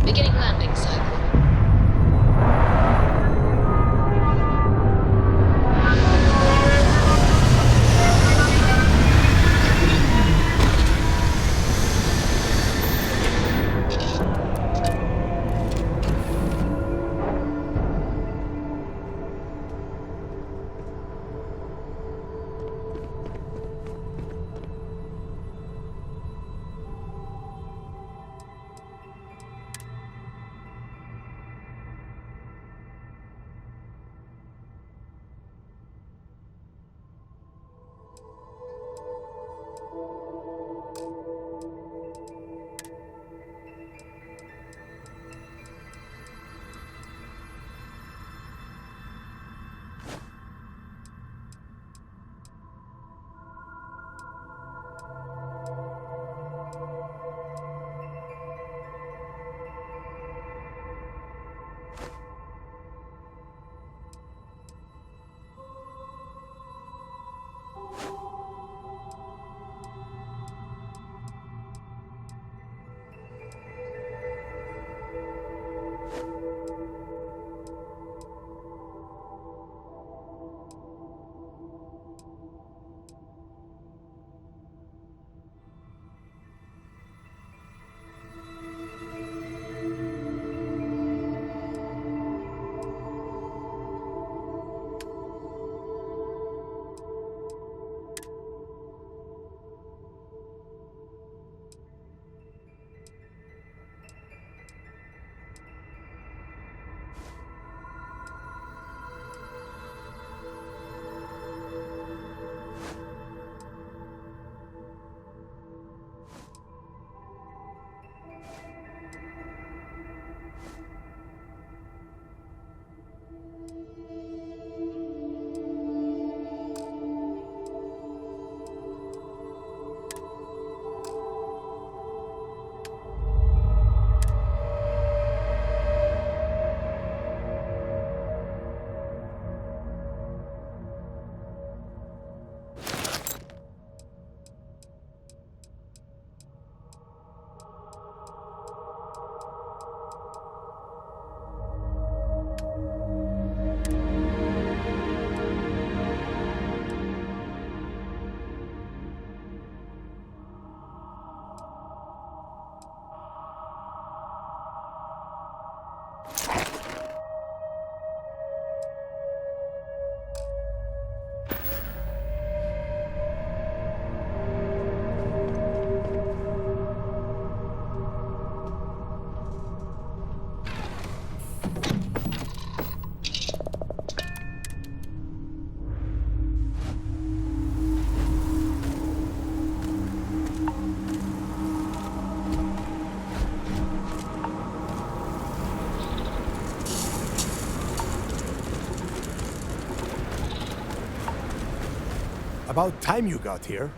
Beginning landing cycle. About time you got here.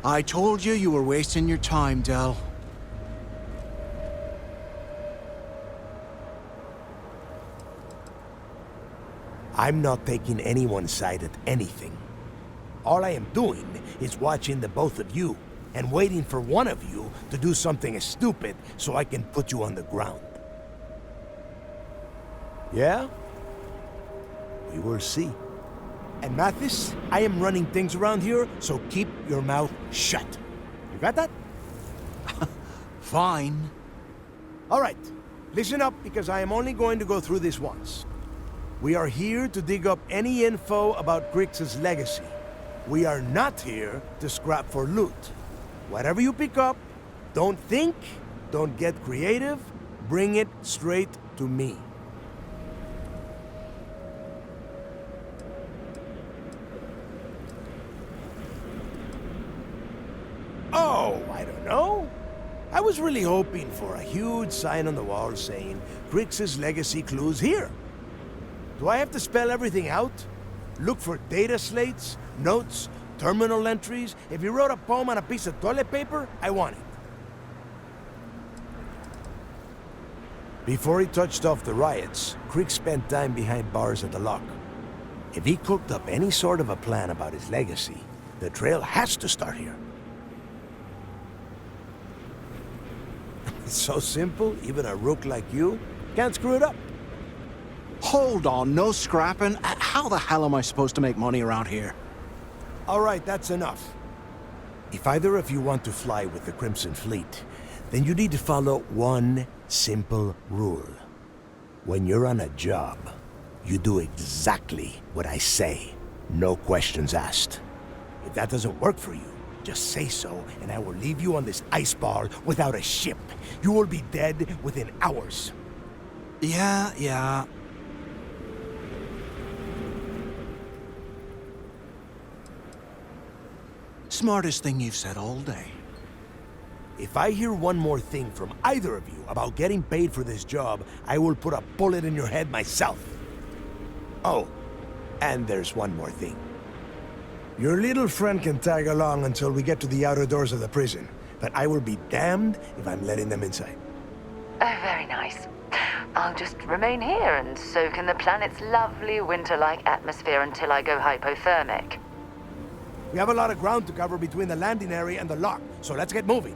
I told you were wasting your time, Del. I'm not taking anyone's side at anything. All I am doing is watching the both of you and waiting for one of you to do something stupid so I can put you on the ground. Yeah? We will see. And Mathis, I am running things around here, so keep your mouth shut. You got that? Fine. All right, listen up because I am only going to go through this once. We are here to dig up any info about Grix's legacy. We are not here to scrap for loot. Whatever you pick up, don't think, don't get creative, bring it straight to me. Oh, I don't know. I was really hoping for a huge sign on the wall saying, Grix's legacy clues here. Do I have to spell everything out? Look for data slates, notes, terminal entries? If you wrote a poem on a piece of toilet paper, I want it. Before he touched off the riots, Grix spent time behind bars at the lock. If he cooked up any sort of a plan about his legacy, the trail has to start here. It's so simple, even a rook like you can't screw it up. Hold on, no scrapping. How the hell am I supposed to make money around here? All right, that's enough. If either of you want to fly with the Crimson Fleet, then you need to follow one simple rule. When you're on a job, you do exactly what I say. No questions asked. If that doesn't work for you, just say so, and I will leave you on this ice bar without a ship. You will be dead within hours. Yeah. Smartest thing you've said all day. If I hear one more thing from either of you about getting paid for this job, I will put a bullet in your head myself. Oh, and there's one more thing. Your little friend can tag along until we get to the outer doors of the prison, but I will be damned if I'm letting them inside. Oh, very nice. I'll just remain here and soak in the planet's lovely winter-like atmosphere until I go hypothermic. We have a lot of ground to cover between the landing area and the lock, so let's get moving.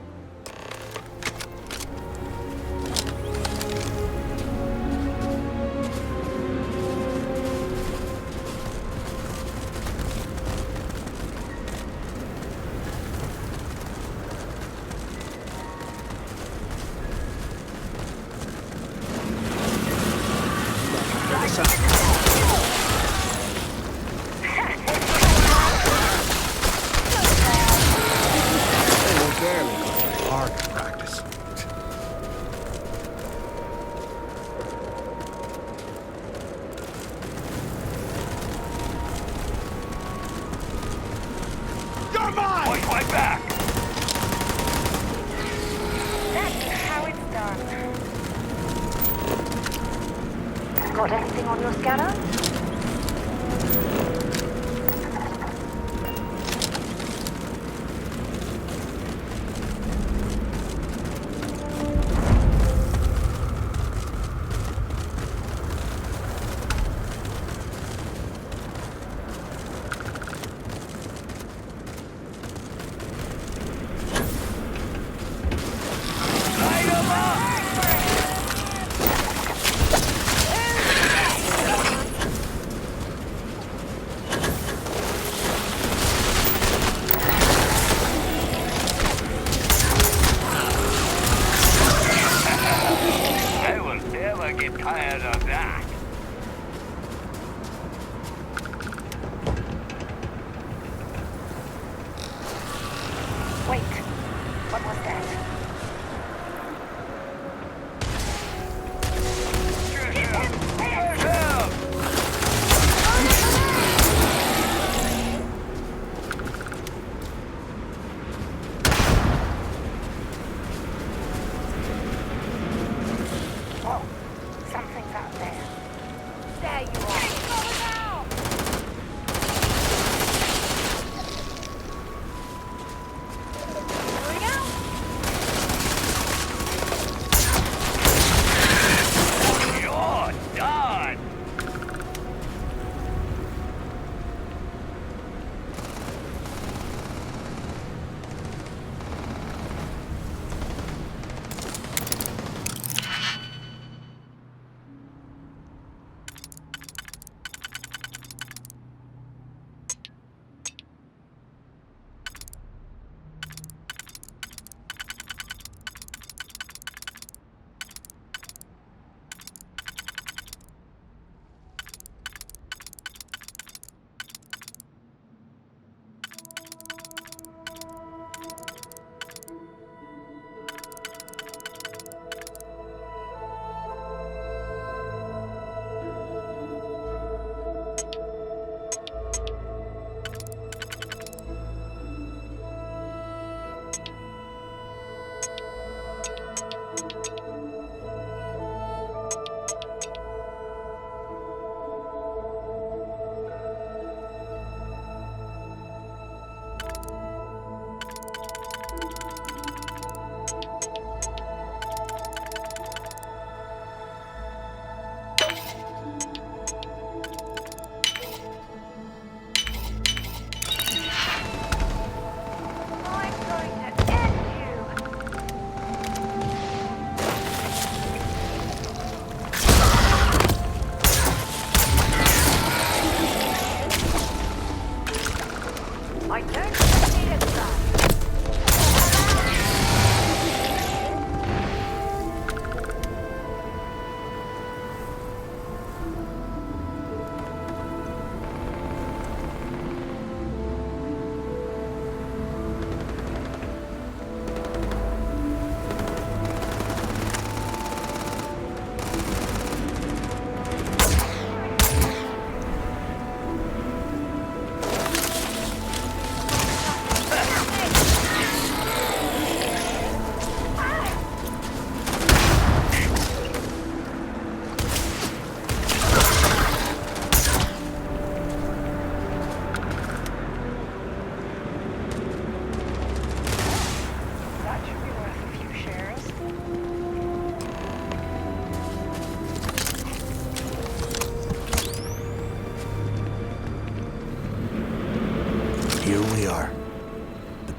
Target practice. You're mine! Watch my back! That's how it's done. Got anything on your scanner? I will never get tired of that. Wait, what was that? Whoa, something's out there.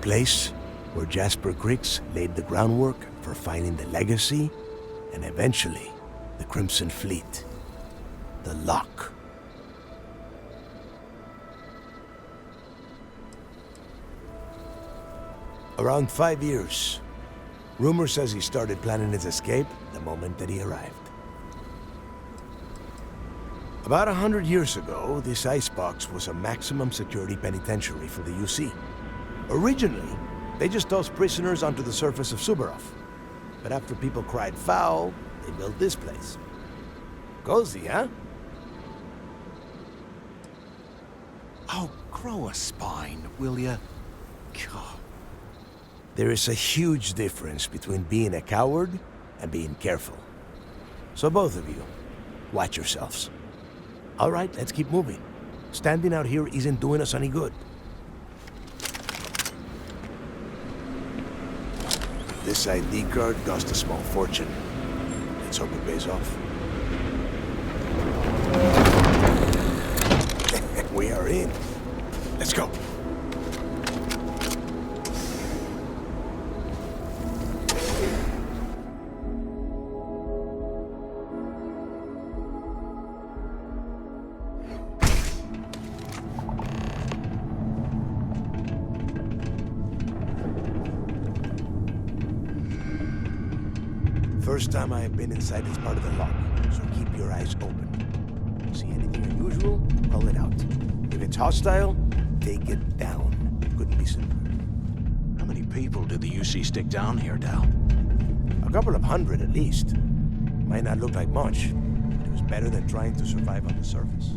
place where Jasper Griggs laid the groundwork for finding the legacy and eventually the Crimson Fleet. The Lock. Around 5 years. Rumor says he started planning his escape the moment that he arrived. About 100 years ago, this icebox was a maximum security penitentiary for the UC. Originally, they just tossed prisoners onto the surface of Subarov. But after people cried foul, they built this place. Cozy, huh? Oh, grow a spine, will ya? God. There is a huge difference between being a coward and being careful. So both of you, watch yourselves. All right, let's keep moving. Standing out here isn't doing us any good. This ID card cost a small fortune. Let's hope it pays off. We are in. Let's go. First time I have been inside this part of the lock, so keep your eyes open. See anything unusual, call it out. If it's hostile, take it down. Couldn't be simpler. How many people did the UC stick down here, Dal? A couple of hundred at least. Might not look like much, but it was better than trying to survive on the surface.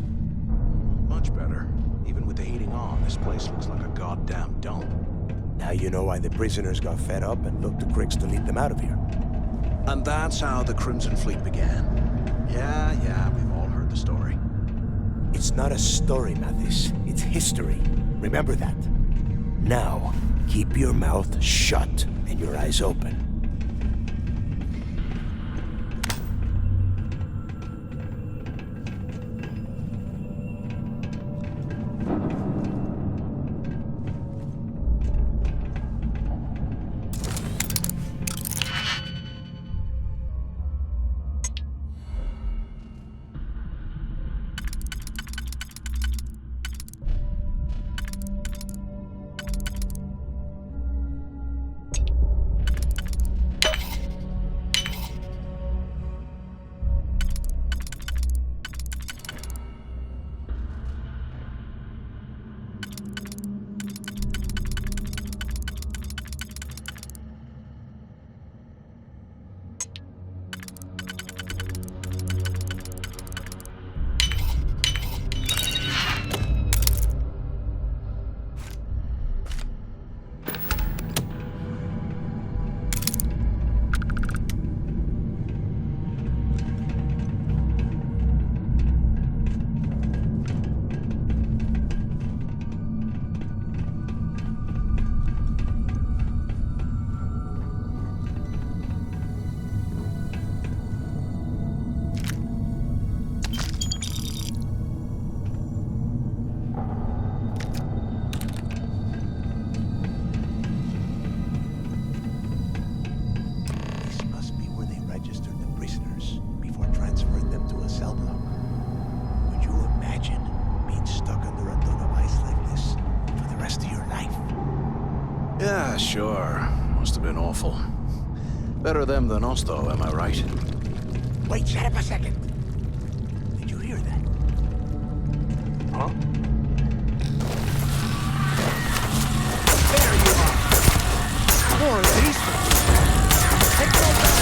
Much better. Even with the heating on, this place looks like a goddamn dome. Now you know why the prisoners got fed up and looked to Griggs to lead them out of here. And that's how the Crimson Fleet began. Yeah, we've all heard the story. It's not a story, Mathis. It's history. Remember that. Now, keep your mouth shut and your eyes open. Yeah, sure. Must have been awful. Better them than us, though, am I right? Wait, shut up a second. Did you hear that? Huh? There you are. More of these. Take over.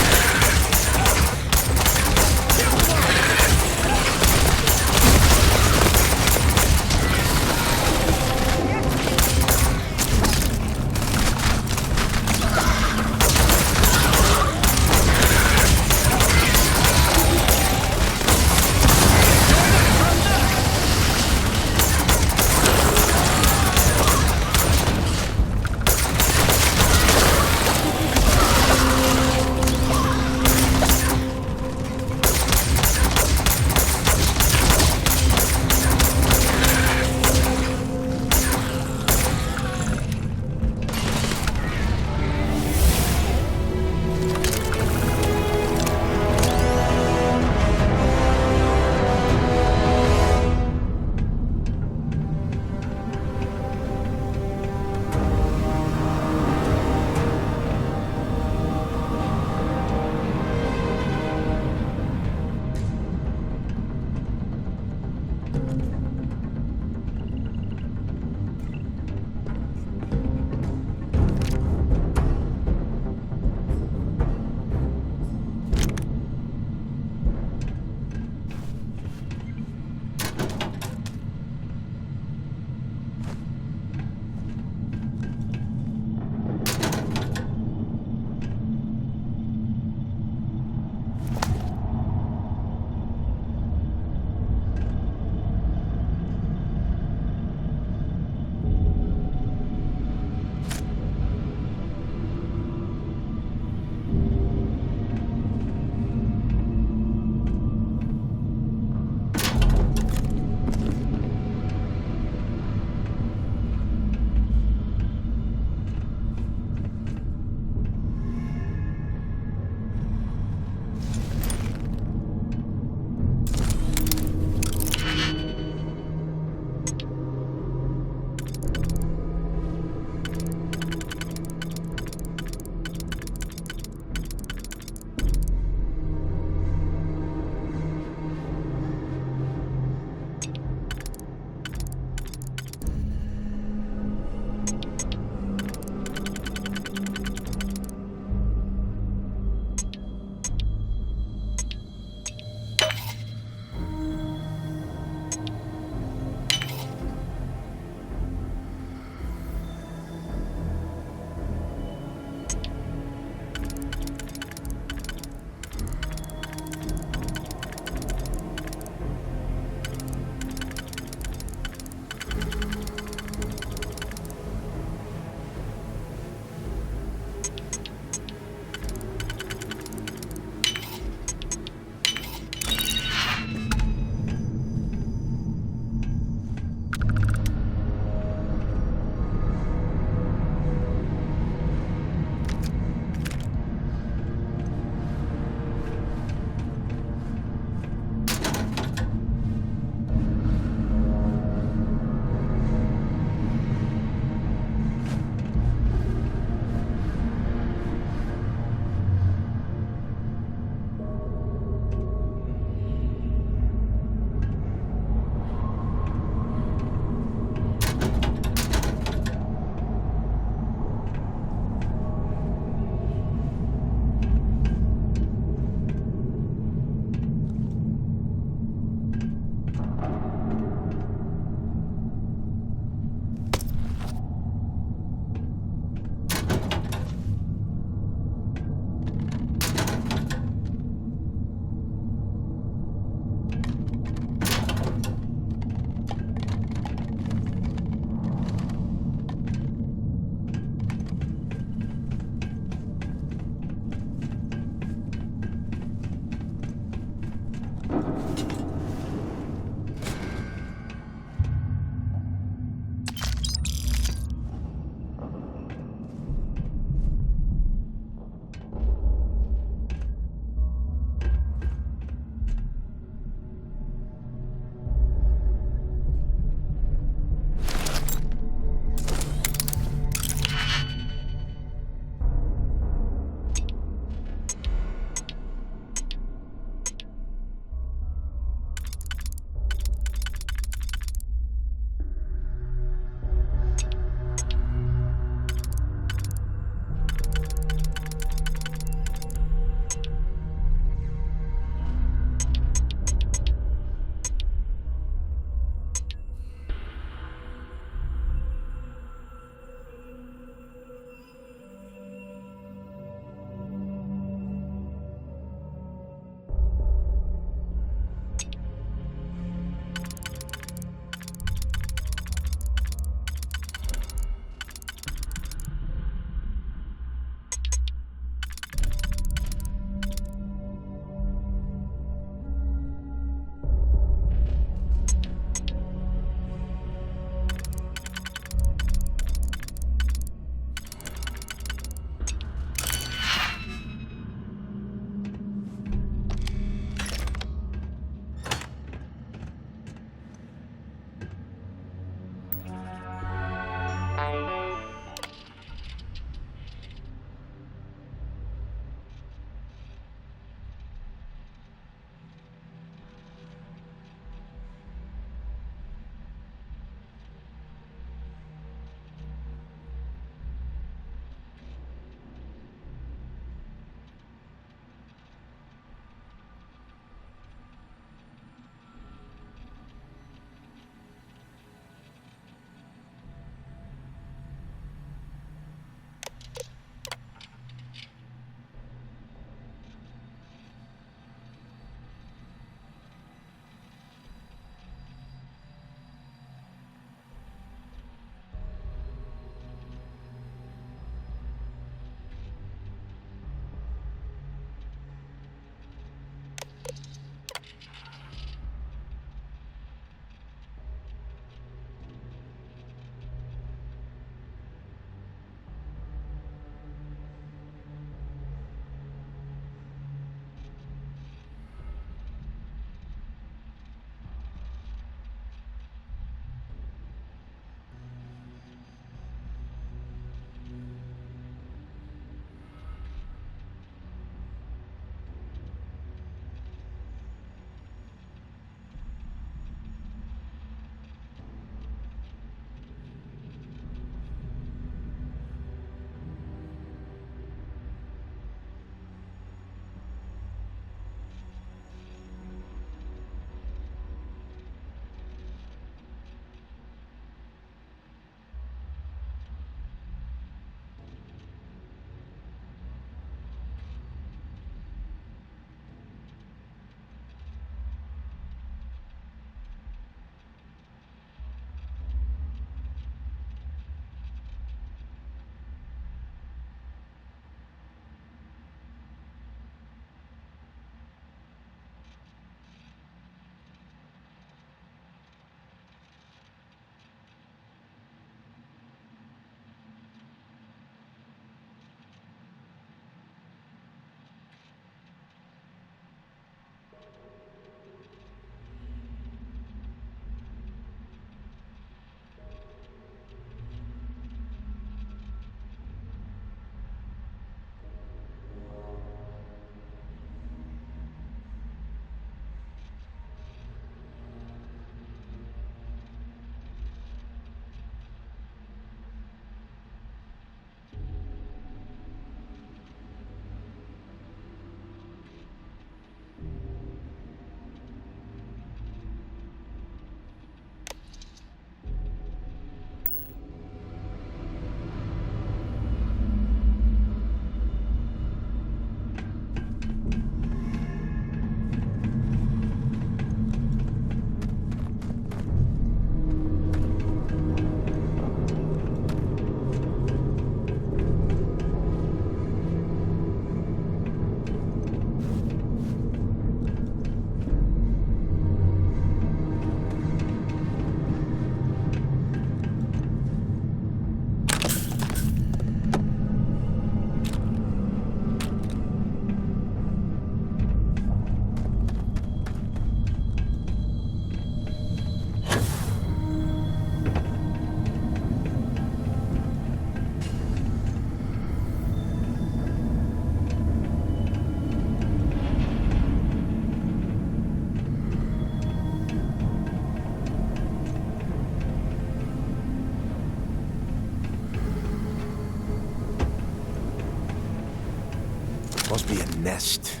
nest.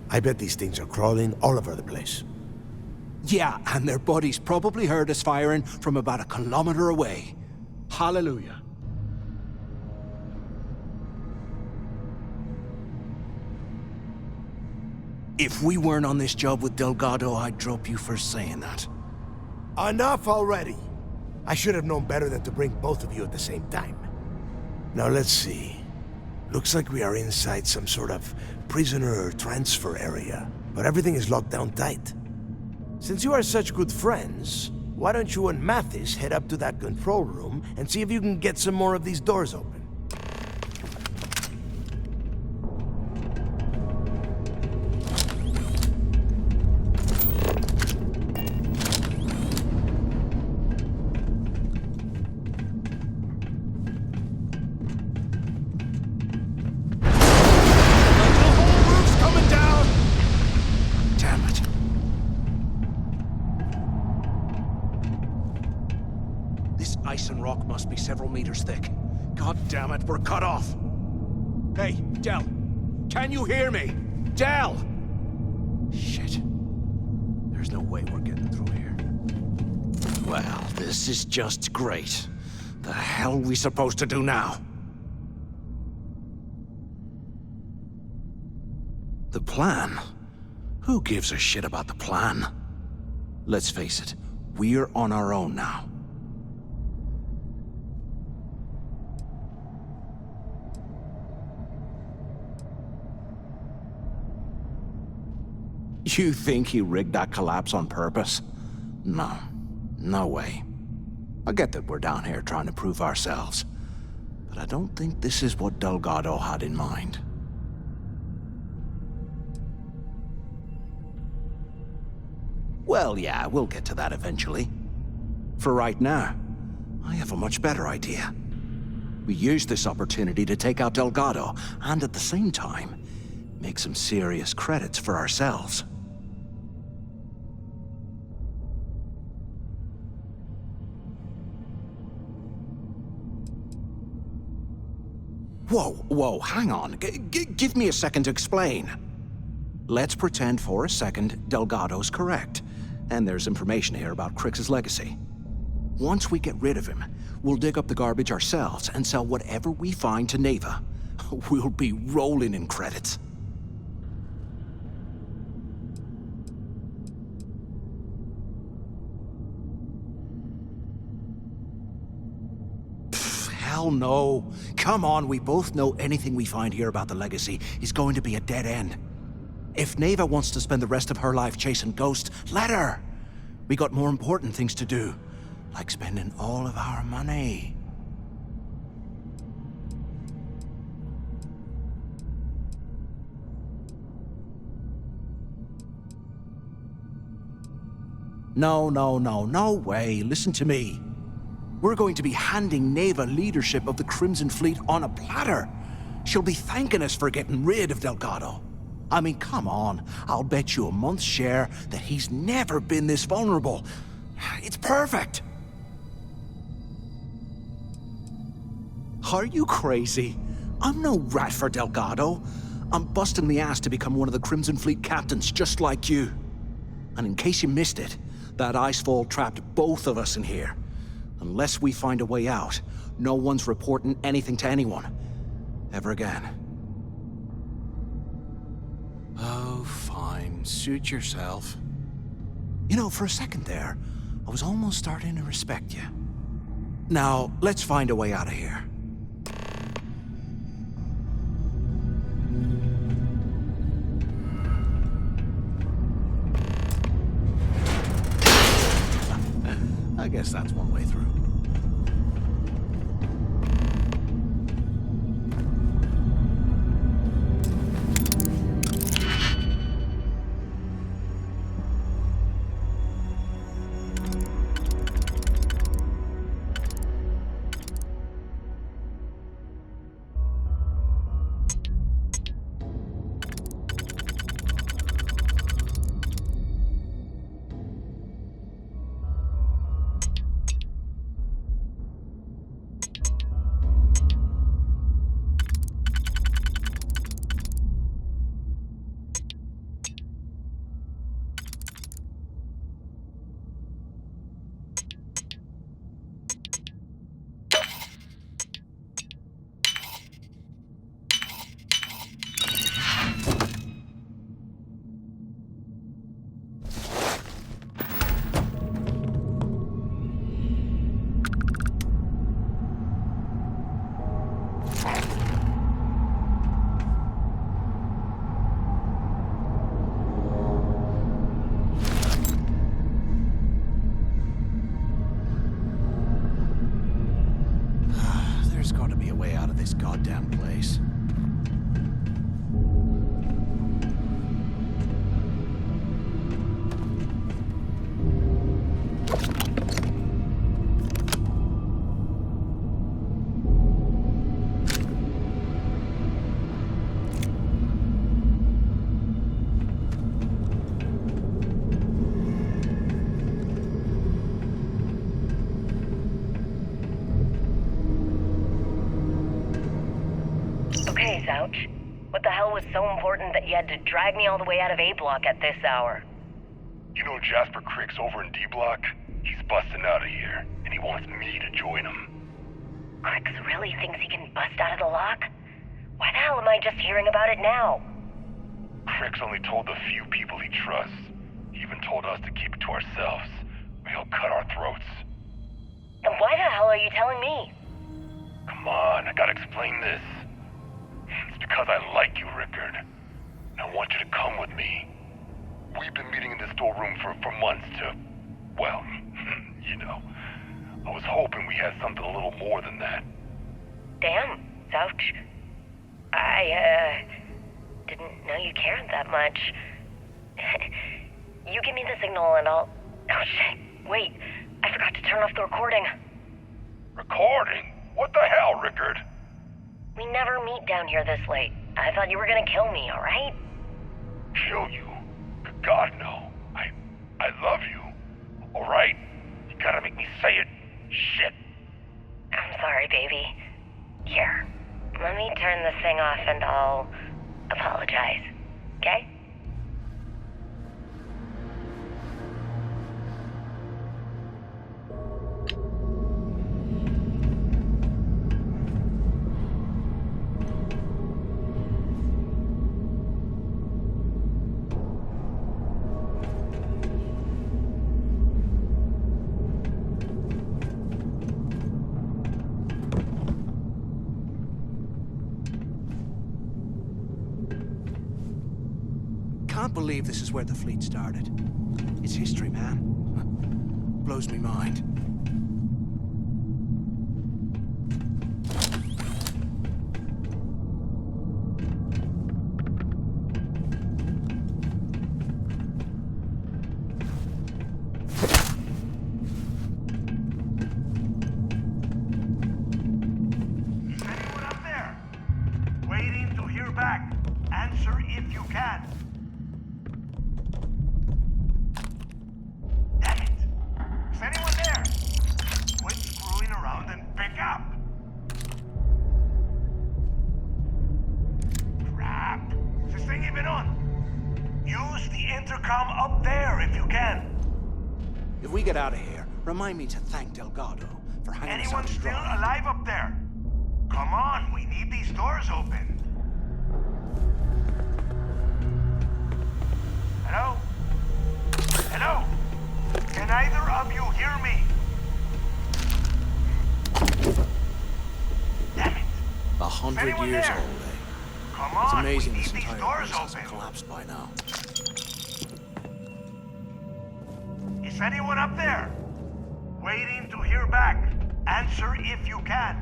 I bet these things are crawling all over the place. Yeah, and their buddies probably heard us firing from about 1 kilometer away. Hallelujah. If we weren't on this job with Delgado, I'd drop you for saying that. Enough already! I should have known better than to bring both of you at the same time. Now let's see. Looks like we are inside some sort of prisoner transfer area, but everything is locked down tight. Since you are such good friends, why don't you and Mathis head up to that control room and see if you can get some more of these doors open? Ice and rock must be several meters thick. God damn it, we're cut off. Hey, Del. Can you hear me? Del! Shit. There's no way we're getting through here. Well, this is just great. The hell are we supposed to do now? The plan? Who gives a shit about the plan? Let's face it, we're on our own now. You think he rigged that collapse on purpose? No. No way. I get that we're down here trying to prove ourselves, but I don't think this is what Delgado had in mind. Well, yeah, we'll get to that eventually. For right now, I have a much better idea. We use this opportunity to take out Delgado, and at the same time, make some serious credits for ourselves. Whoa, hang on. Give me a second to explain. Let's pretend for a second Delgado's correct, and there's information here about Crix's legacy. Once we get rid of him, we'll dig up the garbage ourselves and sell whatever we find to Neva. We'll be rolling in credits. Hell no. Come on, we both know anything we find here about the legacy is going to be a dead end. If Neva wants to spend the rest of her life chasing ghosts, let her. We got more important things to do, like spending all of our money. No way. Listen to me. We're going to be handing Neva leadership of the Crimson Fleet on a platter. She'll be thanking us for getting rid of Delgado. I mean, come on. I'll bet you a month's share that he's never been this vulnerable. It's perfect. Are you crazy? I'm no rat for Delgado. I'm busting the ass to become one of the Crimson Fleet captains, just like you. And in case you missed it, that icefall trapped both of us in here. Unless we find a way out, no one's reporting anything to anyone. Ever again. Oh, fine. Suit yourself. You know, for a second there, I was almost starting to respect you. Now, let's find a way out of here. I guess that's one way through. goddamn place. Okay, Zouch. What the hell was so important that you had to drag me all the way out of A Block at this hour? You know Jasper Crick's over in D Block? He's busting out of here, and he wants me to join him. Crix really thinks he can bust out of the lock? Why the hell am I just hearing about it now? Crick's only told the few people he trusts. He even told us to keep it to ourselves, or he'll cut our throats. Then why the hell are you telling me? Come on, I gotta explain this. It's because I like you, Rickard. And I want you to come with me. We've been meeting in this storeroom for months to, well, you know. I was hoping we had something a little more than that. Damn, Zouch. I, didn't know you cared that much. You give me the signal and I'll... Oh, shit. Wait, I forgot to turn off the recording. Recording? What the hell, Rickard? We never meet down here this late. I thought you were gonna kill me, alright? Kill you? God, no. I love you. Alright? You gotta make me say it. Shit. I'm sorry, baby. Here, let me turn this thing off and I'll apologize. Okay? Can't believe this is where the fleet started. It's history, man. Blows me mind. Is anyone up there? Waiting to hear back. Answer if you can. Damn it! Is anyone there? Quit screwing around and pick up! Crap! Is this thing even on? Use the intercom up there if you can. If we get out of here, remind me to thank Delgado for hanging us Anyone out to still dry. alive up there? Come on, we need these doors open. Hello? Hello? Can either of you hear me? Damn it. 100 Anyone years there? old, eh? Come It's on, amazing we this need these entire doors place hasn't open. collapsed by now. Is anyone up there? Waiting to hear back. Answer if you can.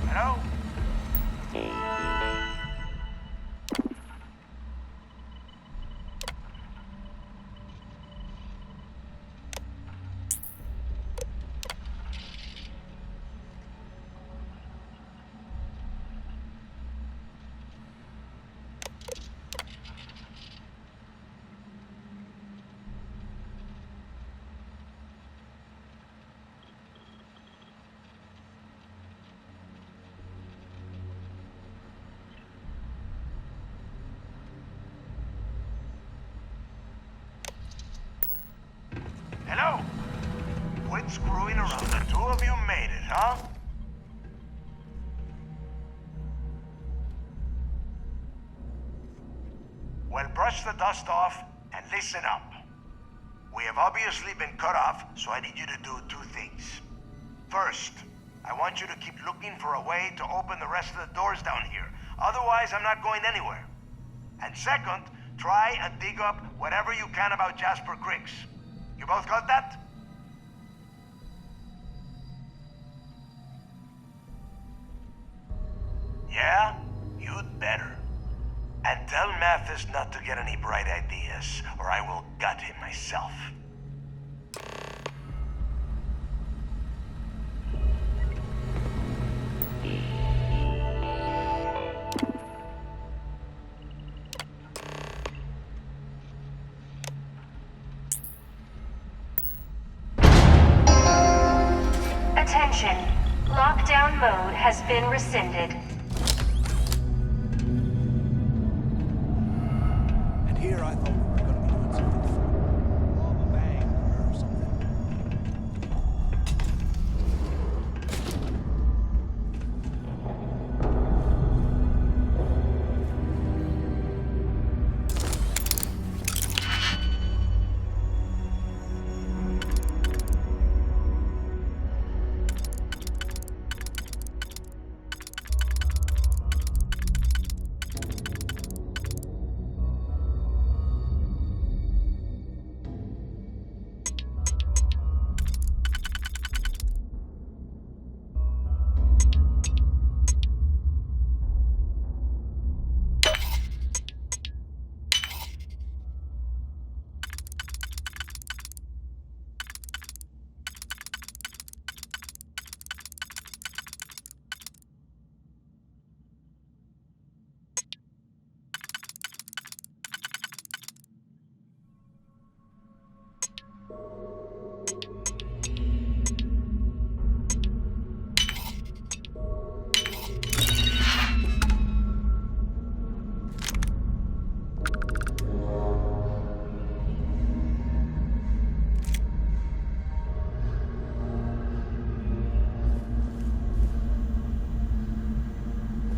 Hello? Hello? Quit screwing around. The two of you made it, huh? Well, brush the dust off and listen up. We have obviously been cut off, so I need you to do two things. First, I want you to keep looking for a way to open the rest of the doors down here. Otherwise, I'm not going anywhere. And second, try and dig up whatever you can about Jasper Cricks. You both got that? Yeah? You'd better. And tell Mathis not to get any bright ideas, or I will gut him myself. Attention. Lockdown mode has been rescinded. And here I thought we were going to be doing something fun. Rob a bank or something.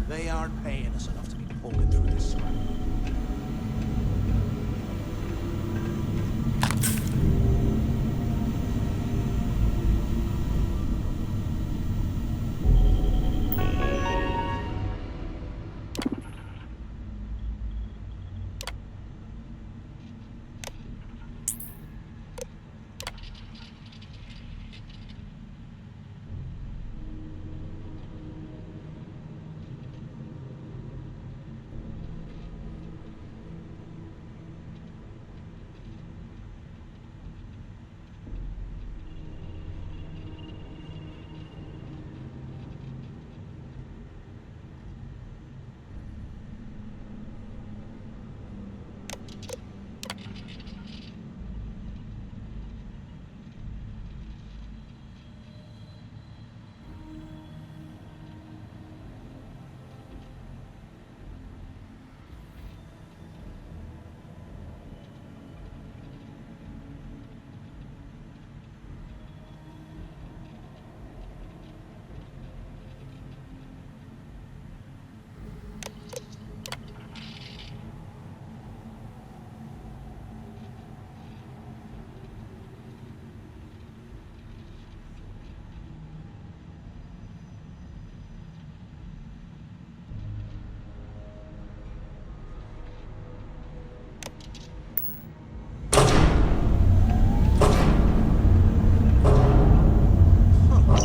They aren't paying us enough to be poking through this scrap.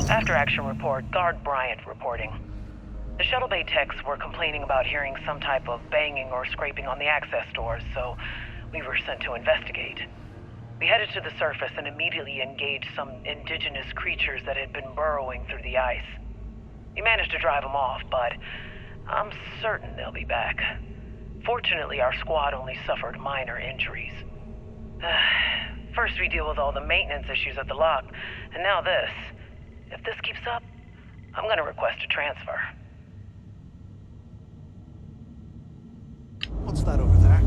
After action report, Guard Bryant reporting. The shuttle bay techs were complaining about hearing some type of banging or scraping on the access doors, so we were sent to investigate. We headed to the surface and immediately engaged some indigenous creatures that had been burrowing through the ice. We managed to drive them off, but I'm certain they'll be back. Fortunately, our squad only suffered minor injuries. First we deal with all the maintenance issues at the lock, and now this. If this keeps up, I'm gonna request a transfer. What's that over there?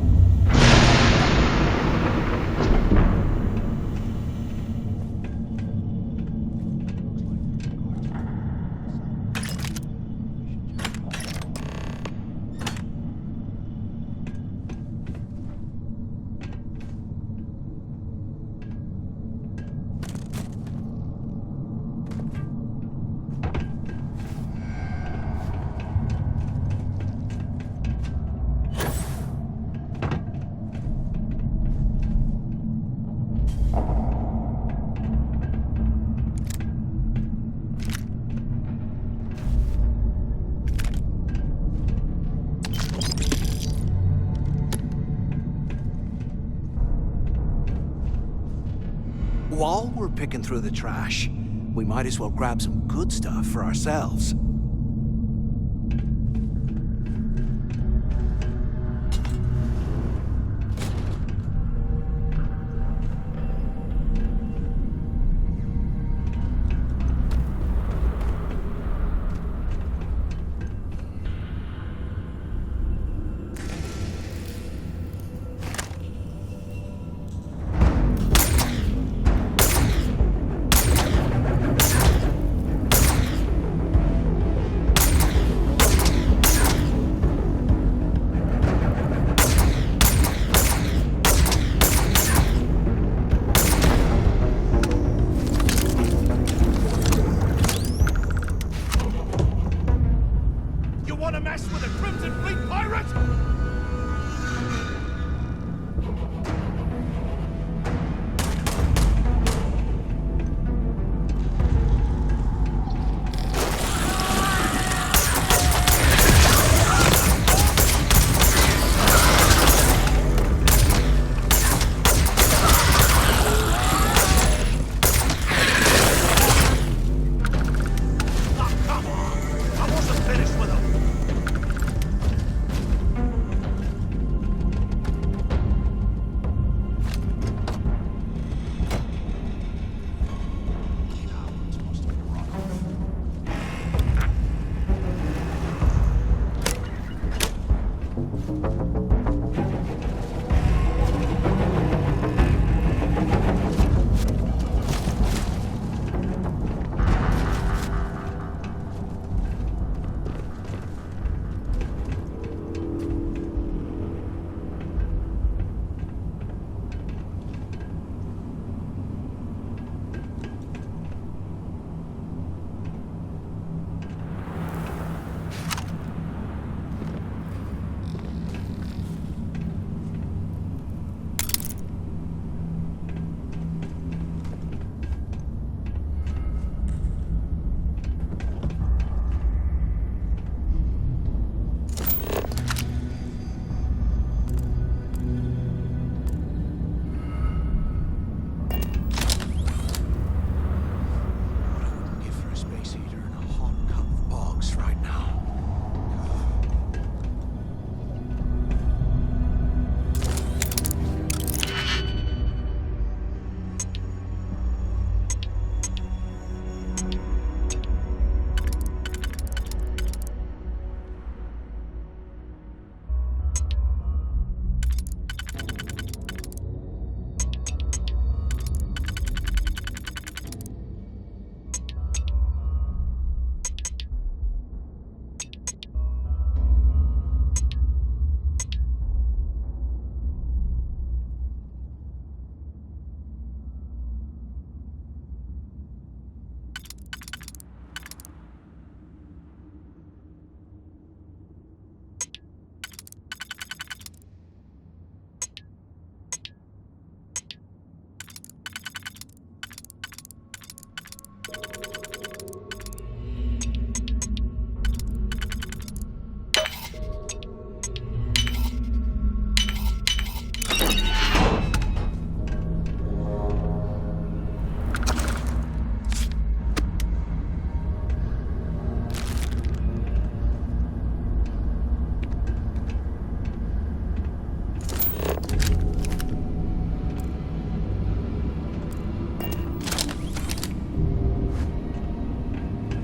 while we're picking through the trash, we might as well grab some good stuff for ourselves.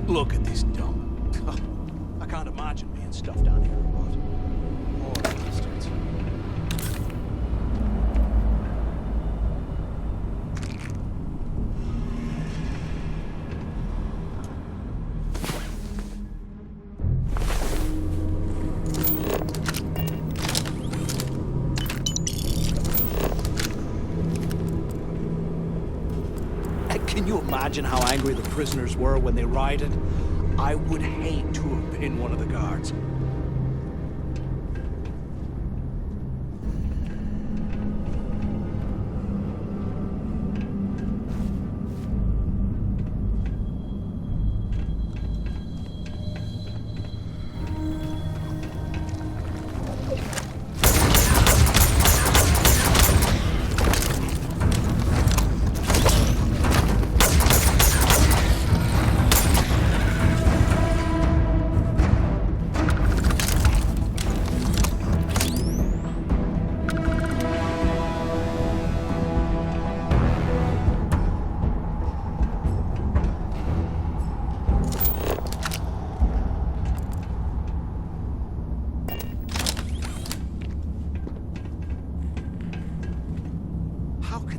Look at this dump. I can't imagine being stuffed down here, but... Poor bastards. Can you imagine how angry the prisoners were when they rioted? I would hate to have been one of the guards.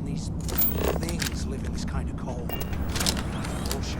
can these things live in this kind of cold? Bullshit.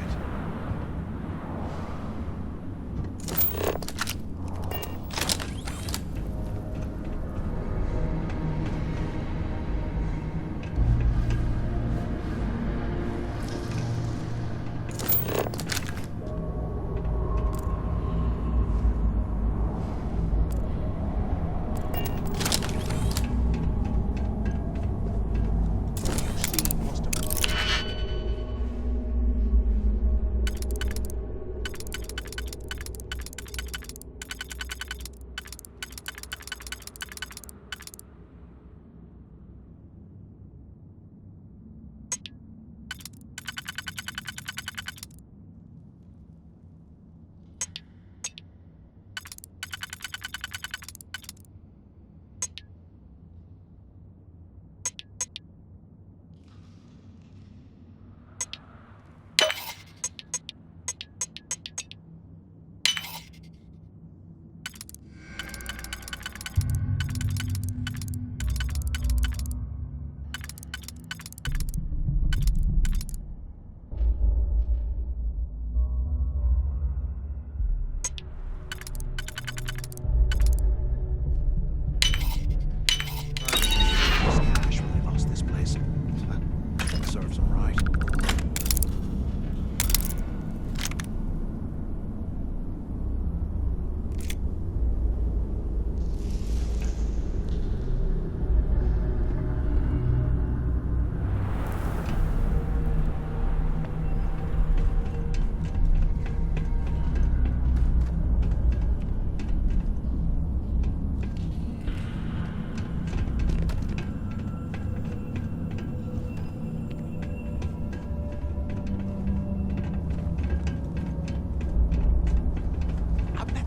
Serves him right.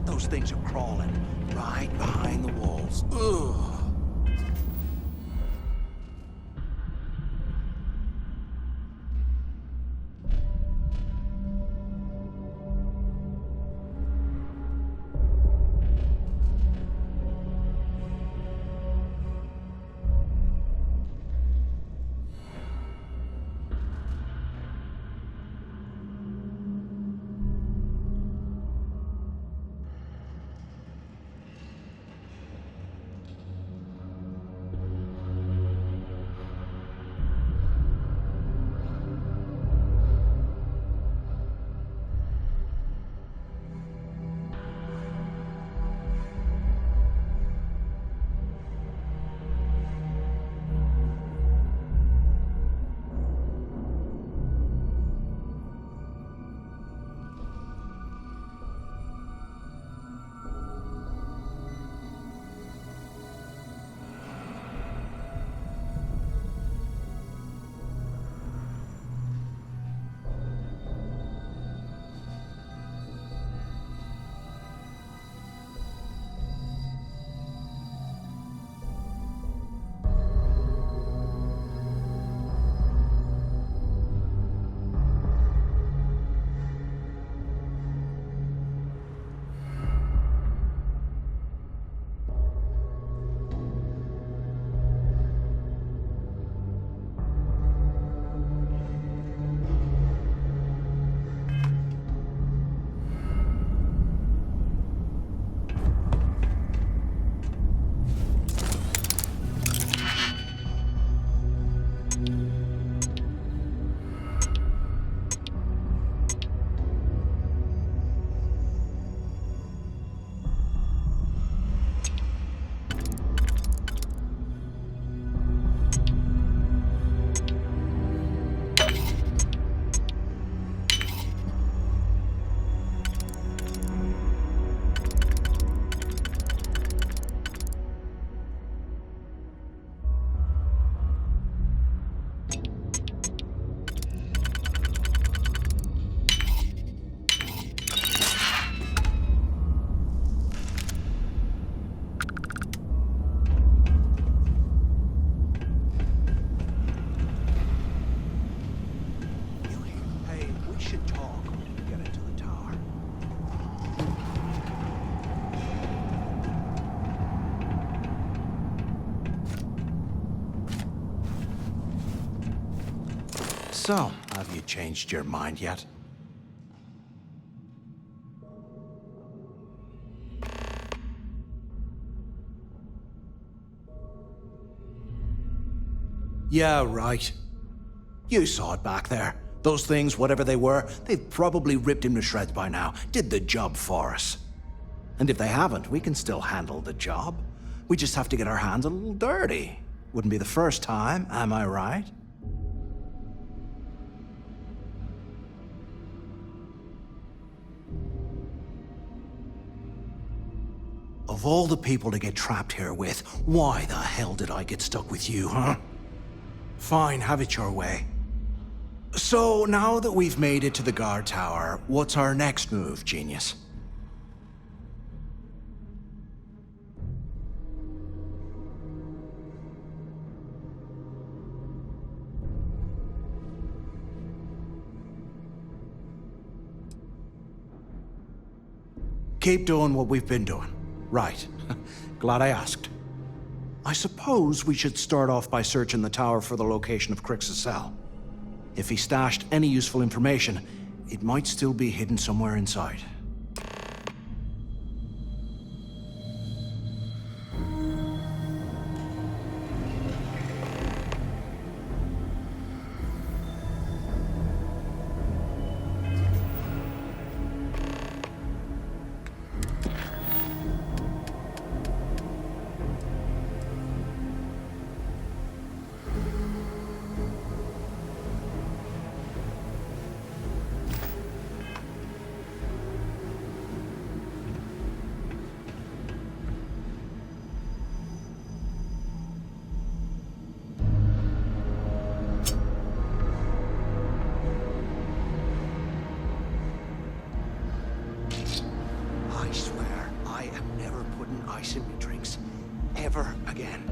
Those things are crawling right behind the walls. Ugh. So, have you changed your mind yet? Yeah, right. You saw it back there. Those things, whatever they were, they've probably ripped him to shreds by now. Did the job for us. And if they haven't, we can still handle the job. We just have to get our hands a little dirty. Wouldn't be the first time, am I right? Of all the people to get trapped here with, why the hell did I get stuck with you, huh? Fine, have it your way. So, now that we've made it to the guard tower, what's our next move, genius? Keep doing what we've been doing. Right. Glad I asked. I suppose we should start off by searching the tower for the location of Crix's cell. If he stashed any useful information, it might still be hidden somewhere inside. I swear, I am never putting ice in my drinks. Ever again.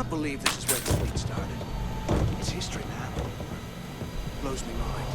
can't believe this is where the fleet started. It's history, man. Blows me mind.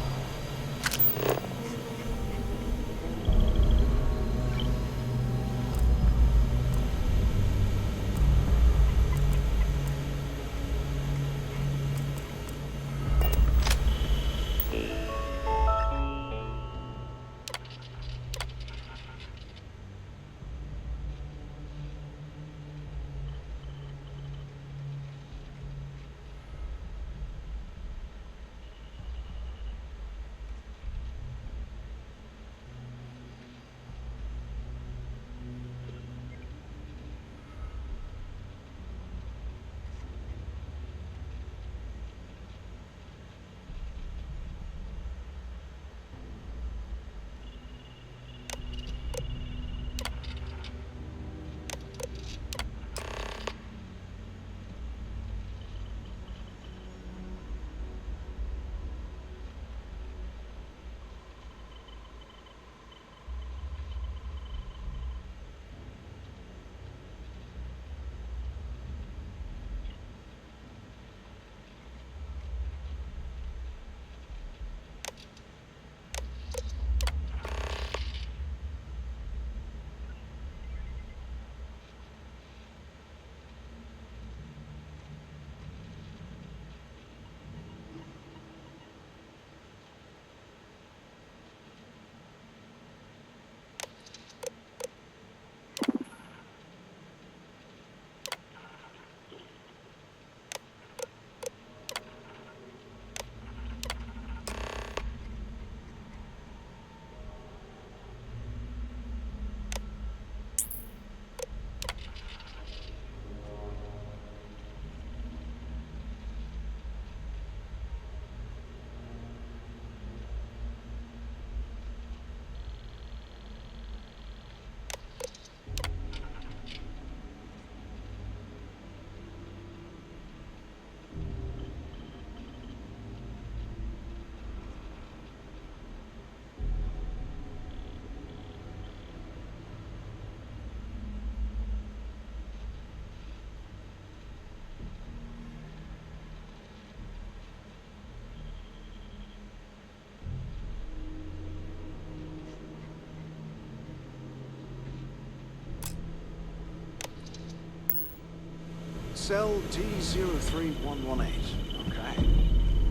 Cell D03118. Okay.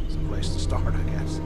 It's a place to start, I guess.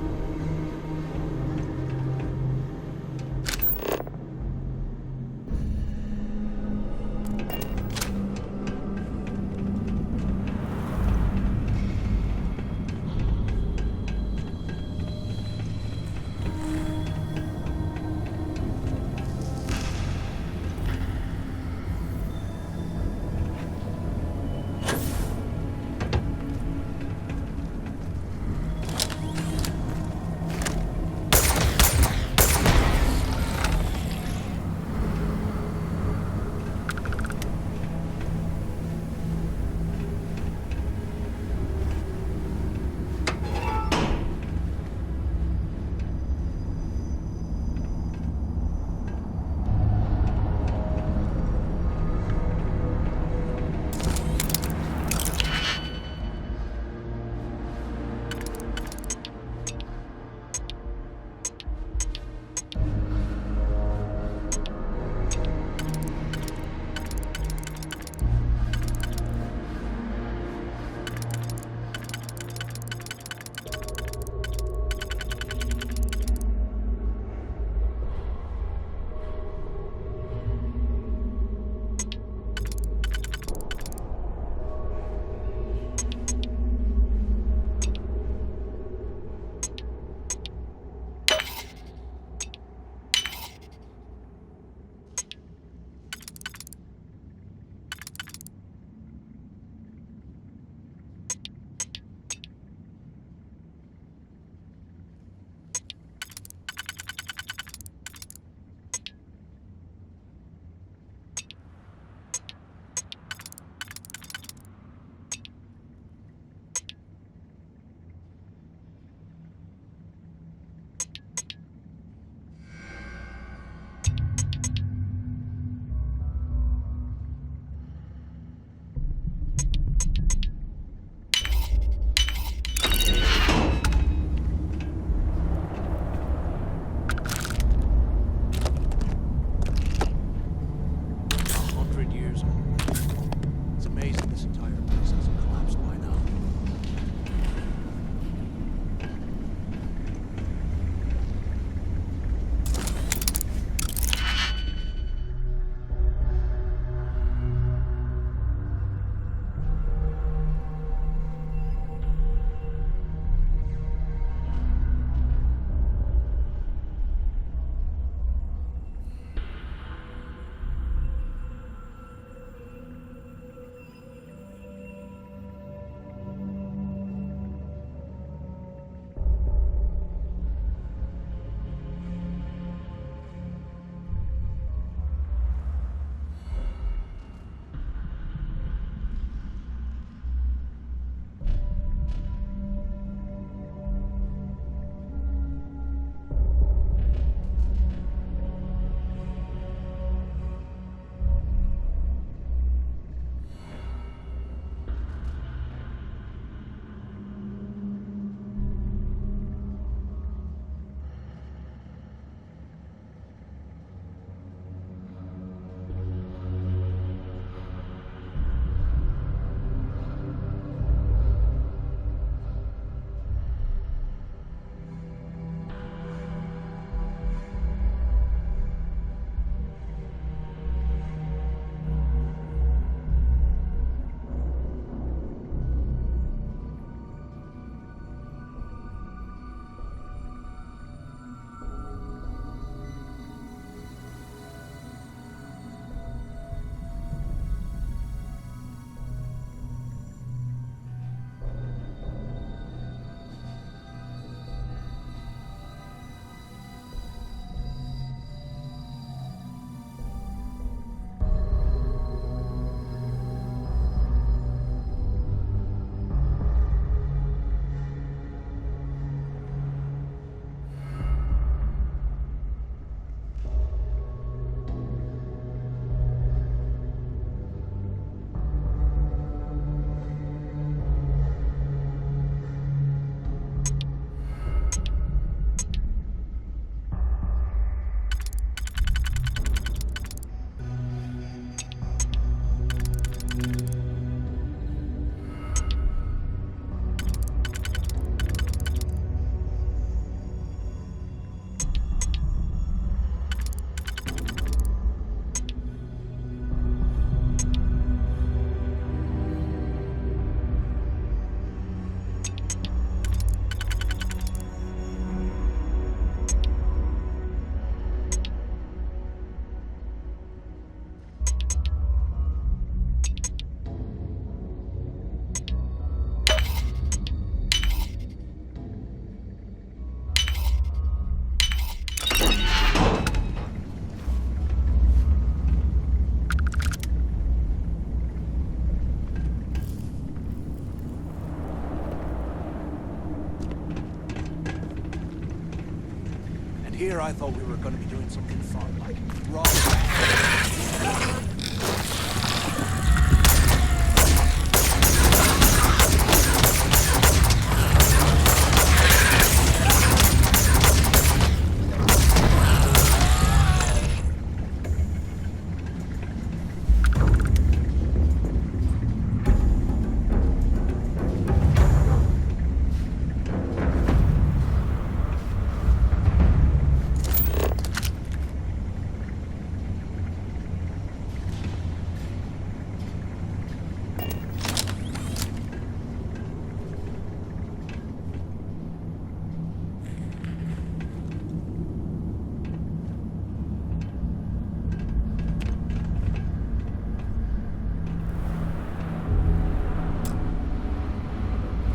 Here I thought we were going to be doing something fun, like rock.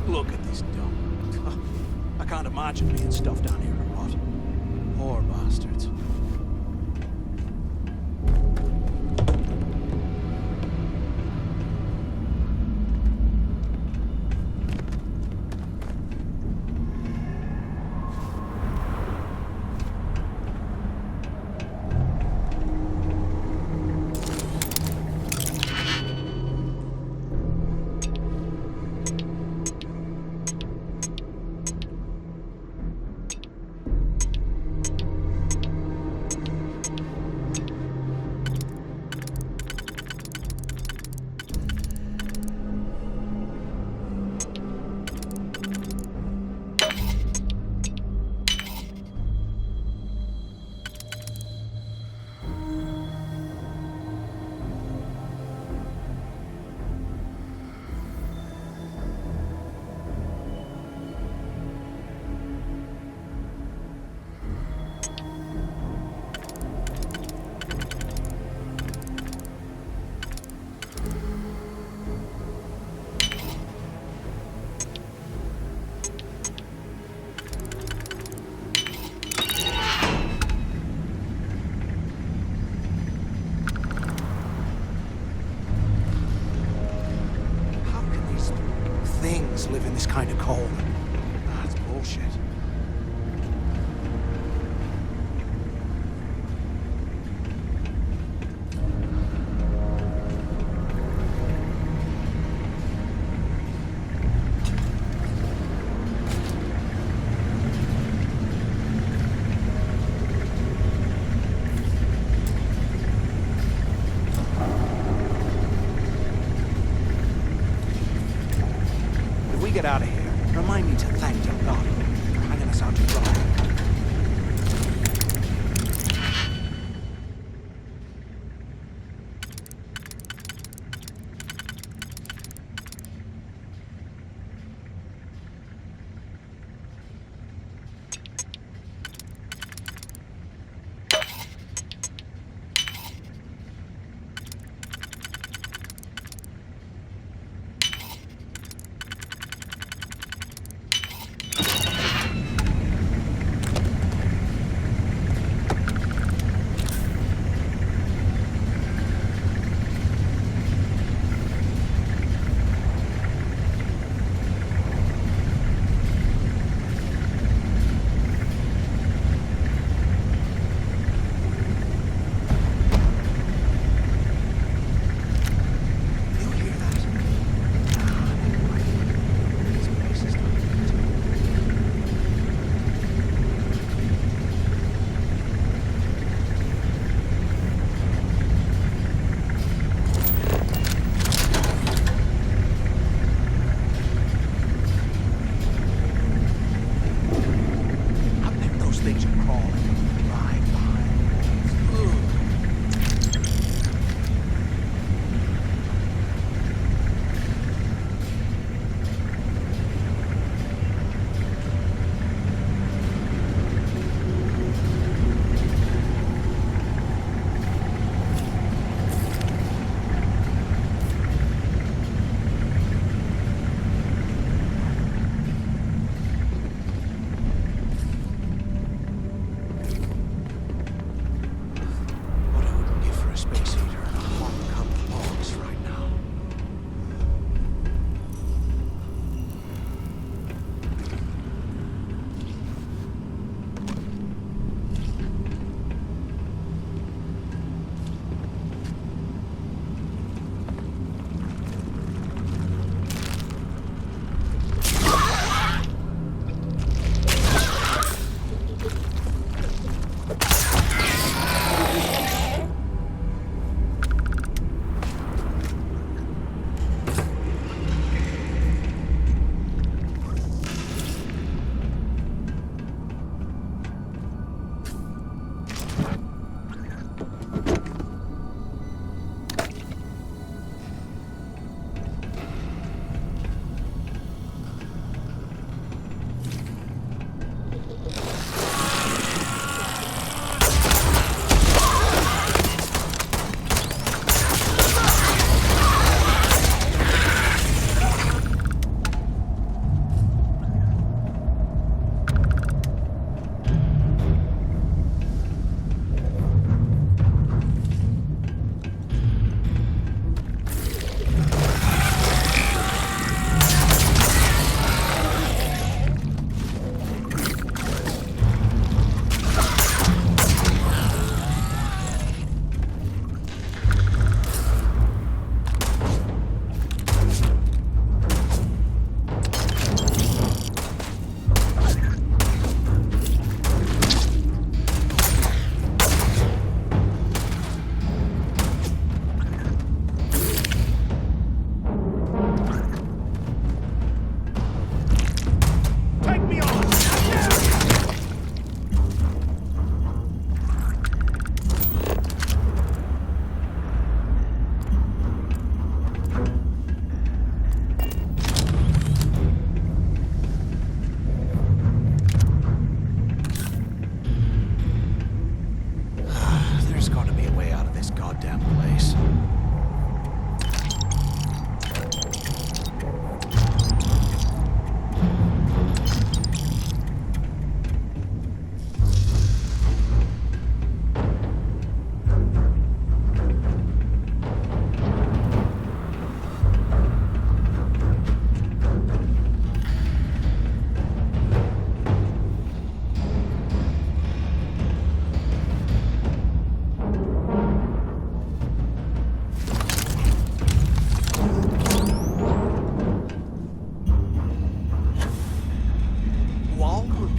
Look at this dump. I can't imagine being stuffed down here or what. Poor bastards.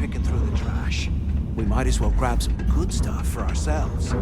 picking through the trash. We might as well grab some good stuff for ourselves.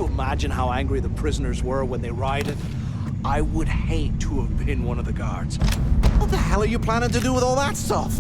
you imagine how angry the prisoners were when they rioted? I would hate to have been one of the guards. What the hell are you planning to do with all that stuff?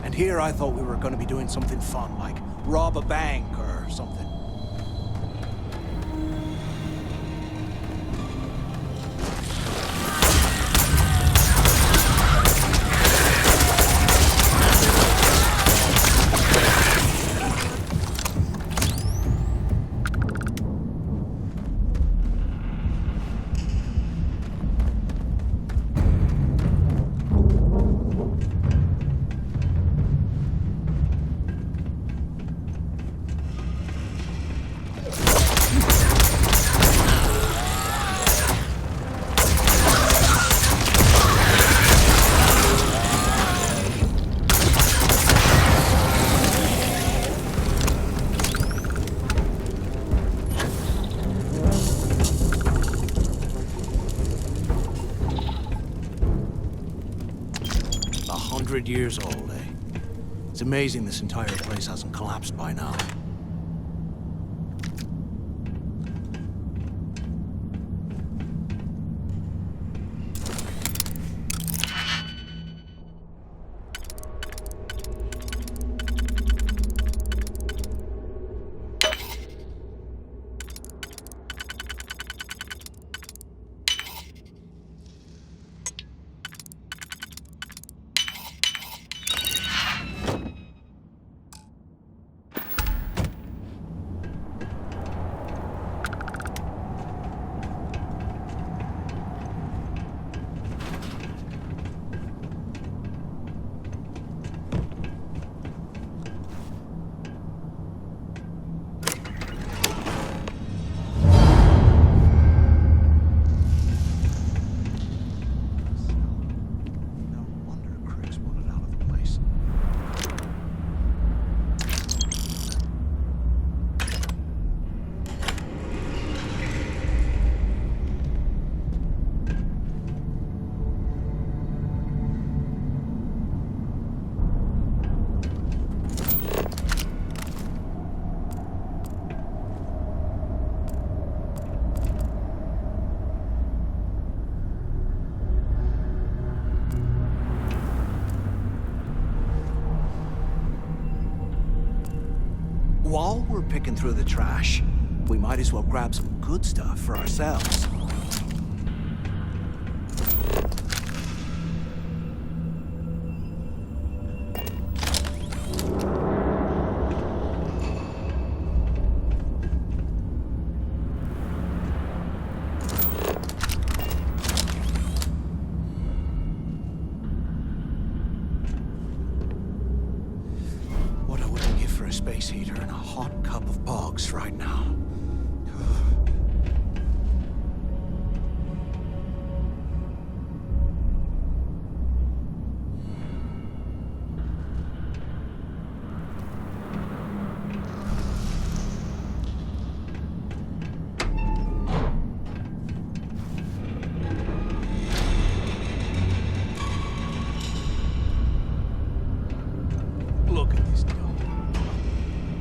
And here I thought we were going to be doing something fun, like rob a bank or something. Years old, eh? It's amazing this entire place hasn't collapsed by now. While we're picking through the trash, we might as well grab some good stuff for ourselves. space heater and a hot cup of bogs right now. Look at this dog.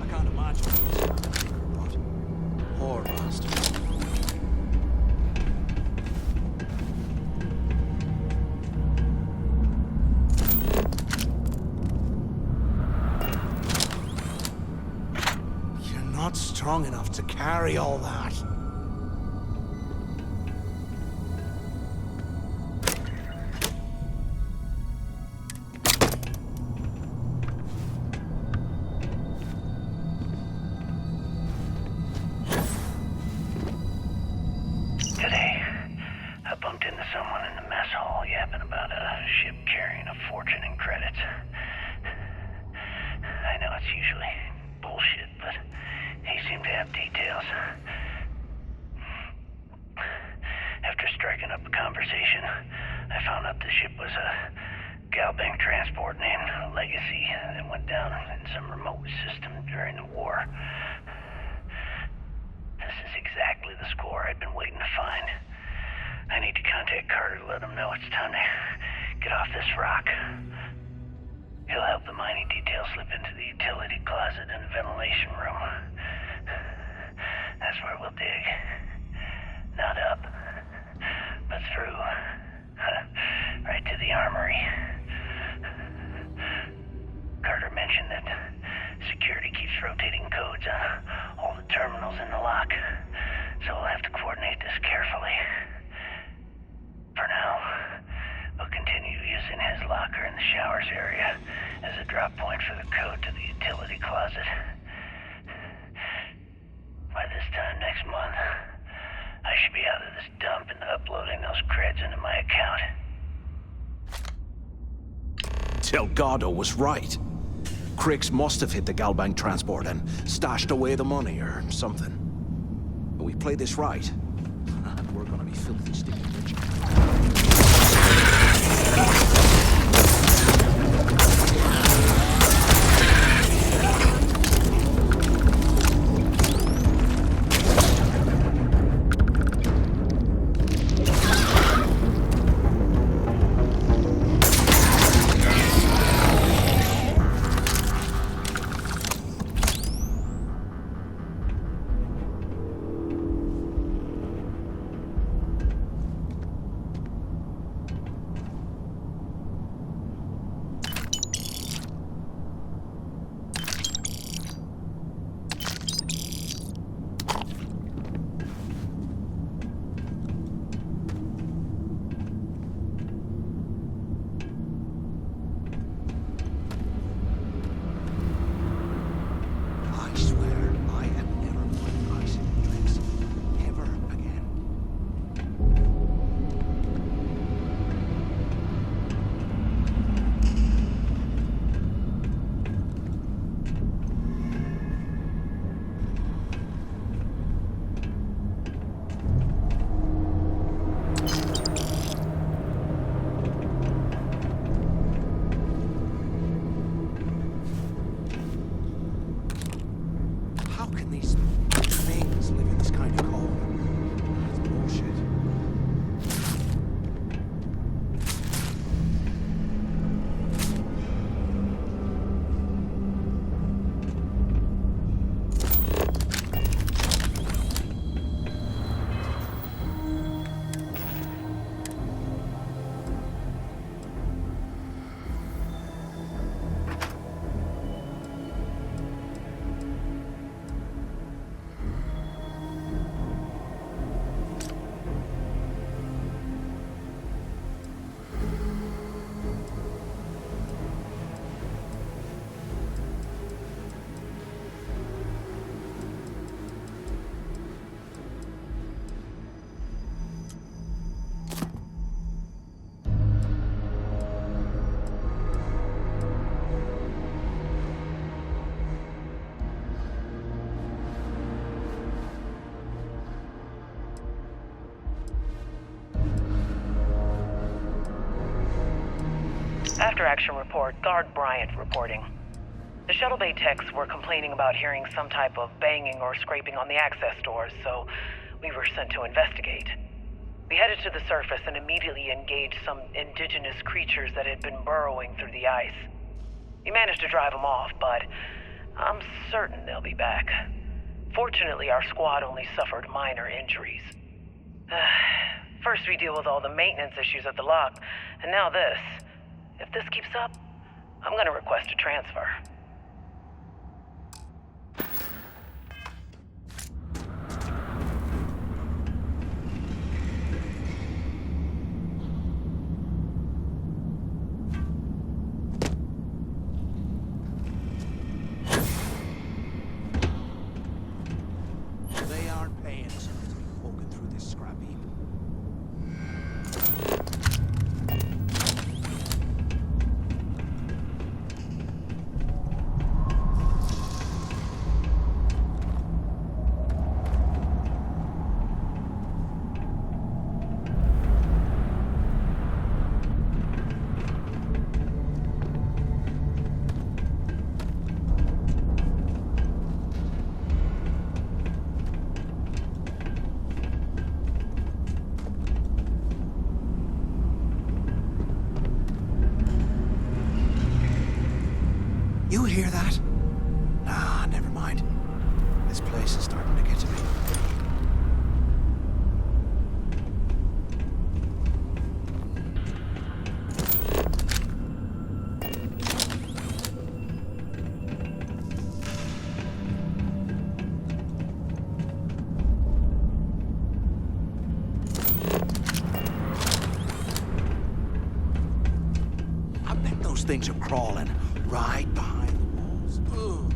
I can't imagine what. Poor bastard. You're not strong enough to carry all that. Today, I bumped into someone in the mess hall yapping about a ship carrying a fortune in credits. I know it's usually bullshit, but he seemed to have details. After striking up a conversation, I found out the ship was a Galbank transport named Legacy that went down in some remote system during the war. This is exactly the score I'd been waiting to find. I need to contact Carter to let him know it's time to get off this rock. He'll help the mining detail slip into the utility closet in the ventilation room. That's where we'll dig. Not up, but through. Right to the armory. Carter mentioned that security keeps rotating codes on all the terminals in the lock, so we'll have to coordinate this carefully. For now, we'll continue using his locker in the showers area as a drop point for the code to the utility closet. By this time next month, I should be out of this dump and uploading those creds into my account. Delgado was right. Crix must have hit the Galbank transport and stashed away the money or something. But we play this right, and we're gonna be filthy stinking rich. After action report, Guard Bryant reporting. The shuttle bay techs were complaining about hearing some type of banging or scraping on the access doors, so we were sent to investigate. We headed to the surface and immediately engaged some indigenous creatures that had been burrowing through the ice. We managed to drive them off, but I'm certain they'll be back. Fortunately, our squad only suffered minor injuries. First we deal with all the maintenance issues at the lock, and now this. If this keeps up, I'm gonna request a transfer. They aren't paying us enough to be poking through this scrap heap. You hear that? Nah, never mind. This place is starting to get to me. I bet those things are crawling right behind the walls. Ugh.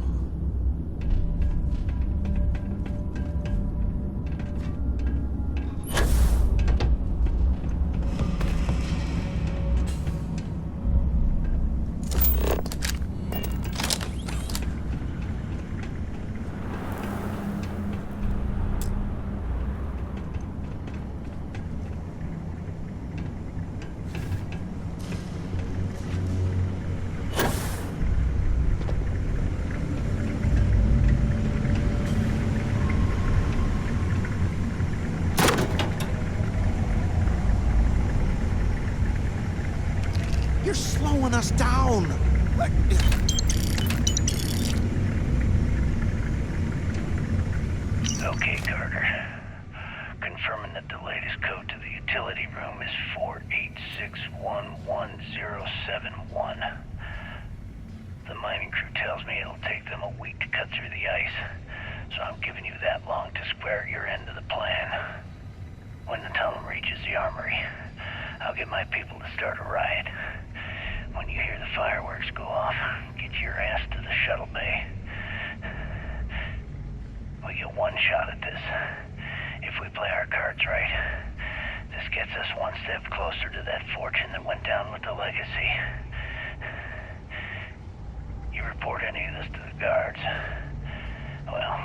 You're slowing us down. Okay, Carter. Confirming that the latest code to the utility room is 486111071. The mining crew tells me it'll take them a week to cut through the ice, so I'm giving you that long to square your end of the plan. When the tunnel reaches the armory, I'll get my people to start a riot. When you hear the fireworks go off, get your ass to the shuttle bay. We get one shot at this. If we play our cards right, this gets us one step closer to that fortune that went down with the legacy. You report any of this to the guards, well,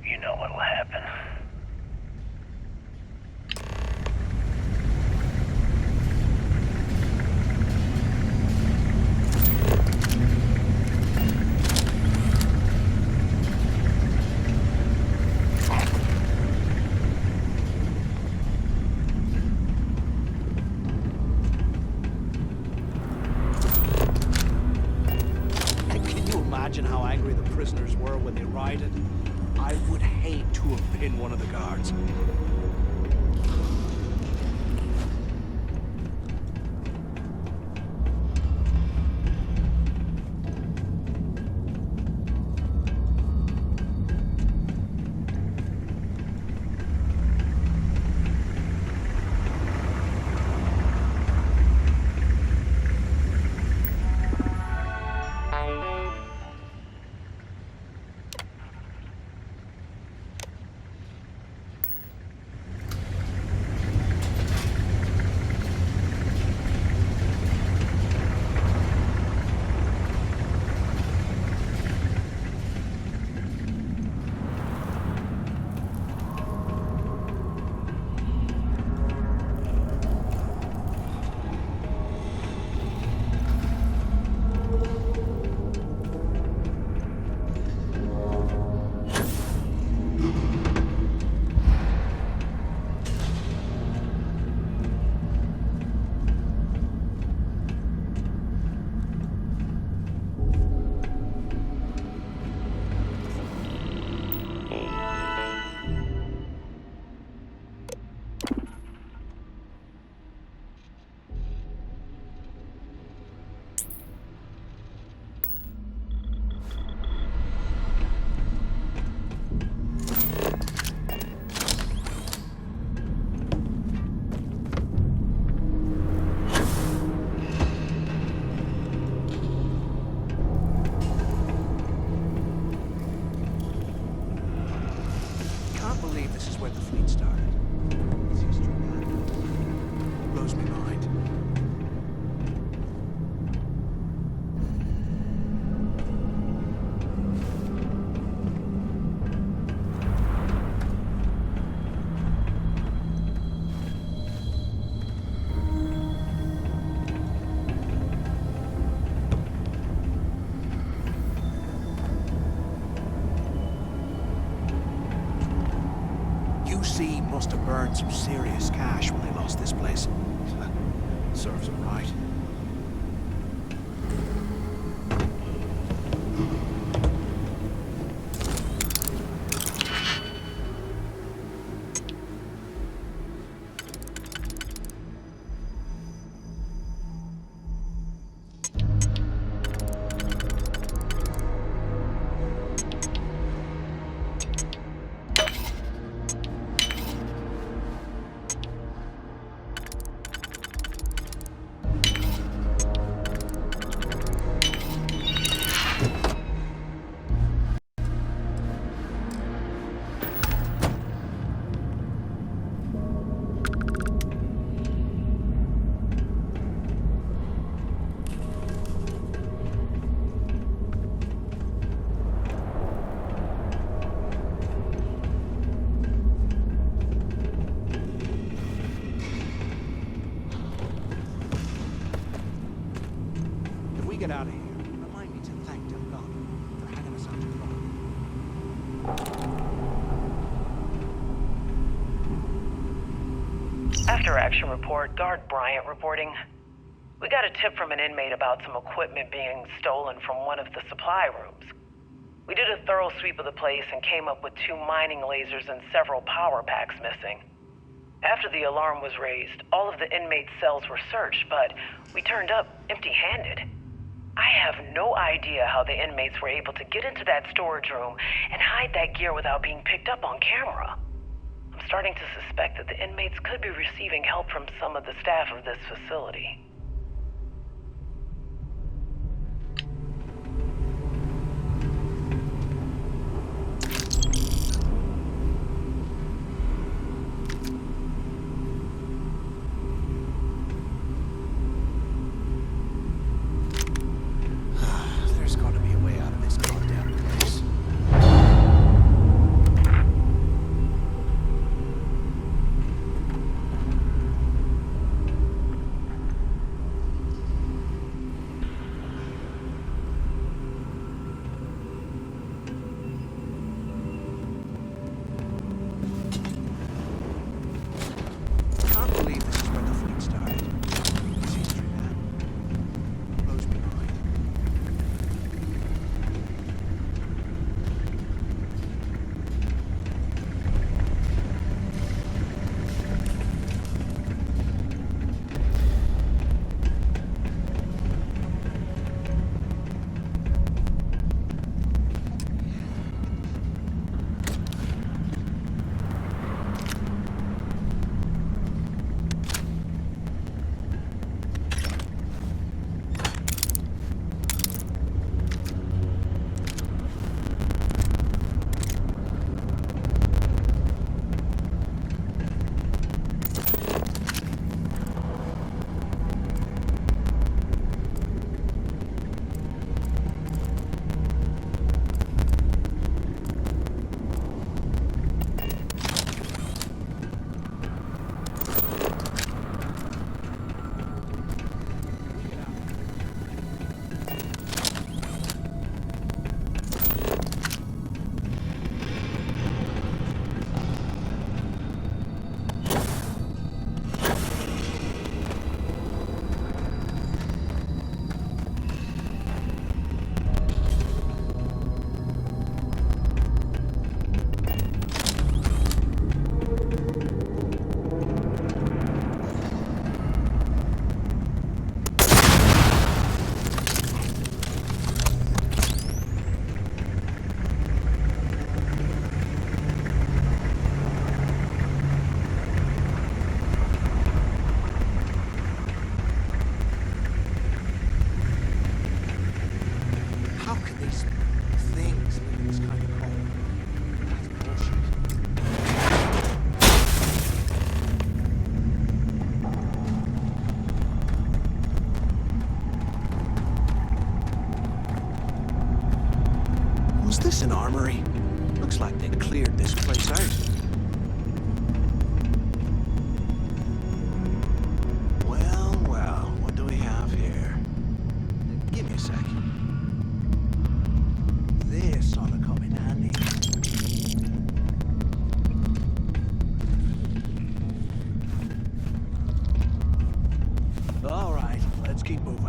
you know what'll happen. Imagine how angry the prisoners were when they rioted. I would hate to have been one of the guards. must have burned some serious cash when they lost this place. Serves them right. Get out of here. Remind me to thank Delgado for hanging us out to dry. After action report, Guard Bryant reporting. We got a tip from an inmate about some equipment being stolen from one of the supply rooms. We did a thorough sweep of the place and came up with 2 mining lasers and several power packs missing. After the alarm was raised, all of the inmates' cells were searched, but we turned up empty-handed. I have no idea how the inmates were able to get into that storage room and hide that gear without being picked up on camera. I'm starting to suspect that the inmates could be receiving help from some of the staff of this facility. There's got to be a way out of this goddamn place. Can't believe this is where the fleet started. It's history, man. Blows me mind. How can these things live in this kind of cold? That's bullshit. Was this an armory? Looks like they cleared this place out. Well, well, what do we have here? Give me a sec. This ought to come in handy. Let's keep moving.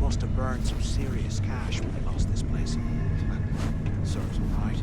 Must have burned some serious cash when they lost this place. Serves them right.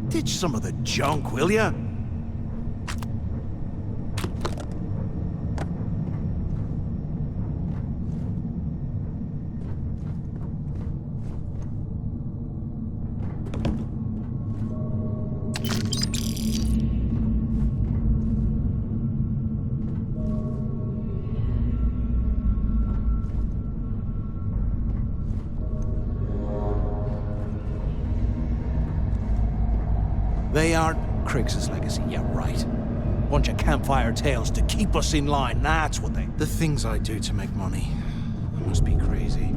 Ditch some of the junk, will ya? They aren't Kriggs' legacy, yeah, right. Bunch of campfire tales to keep us in line, that's what they... The things I do to make money. I must be crazy.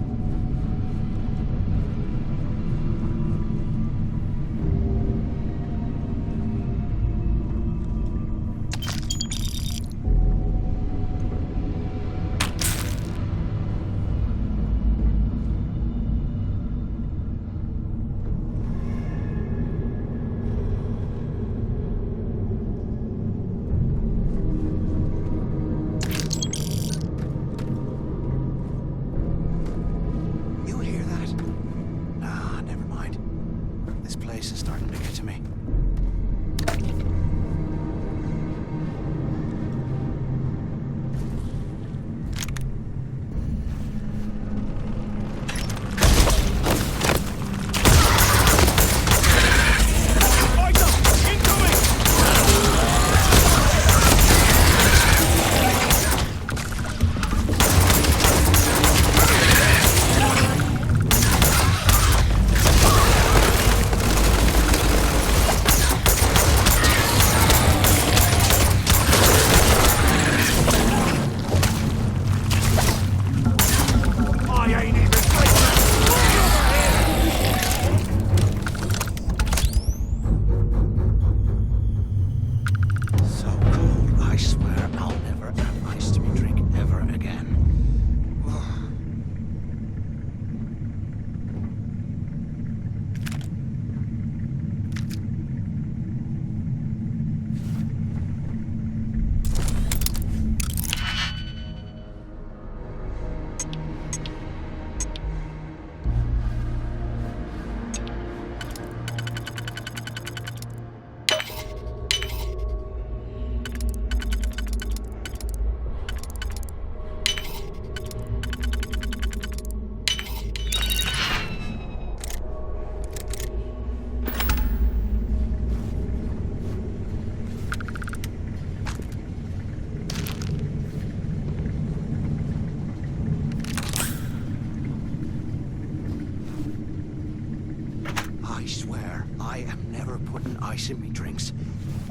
I swear, I am never putting ice in me drinks.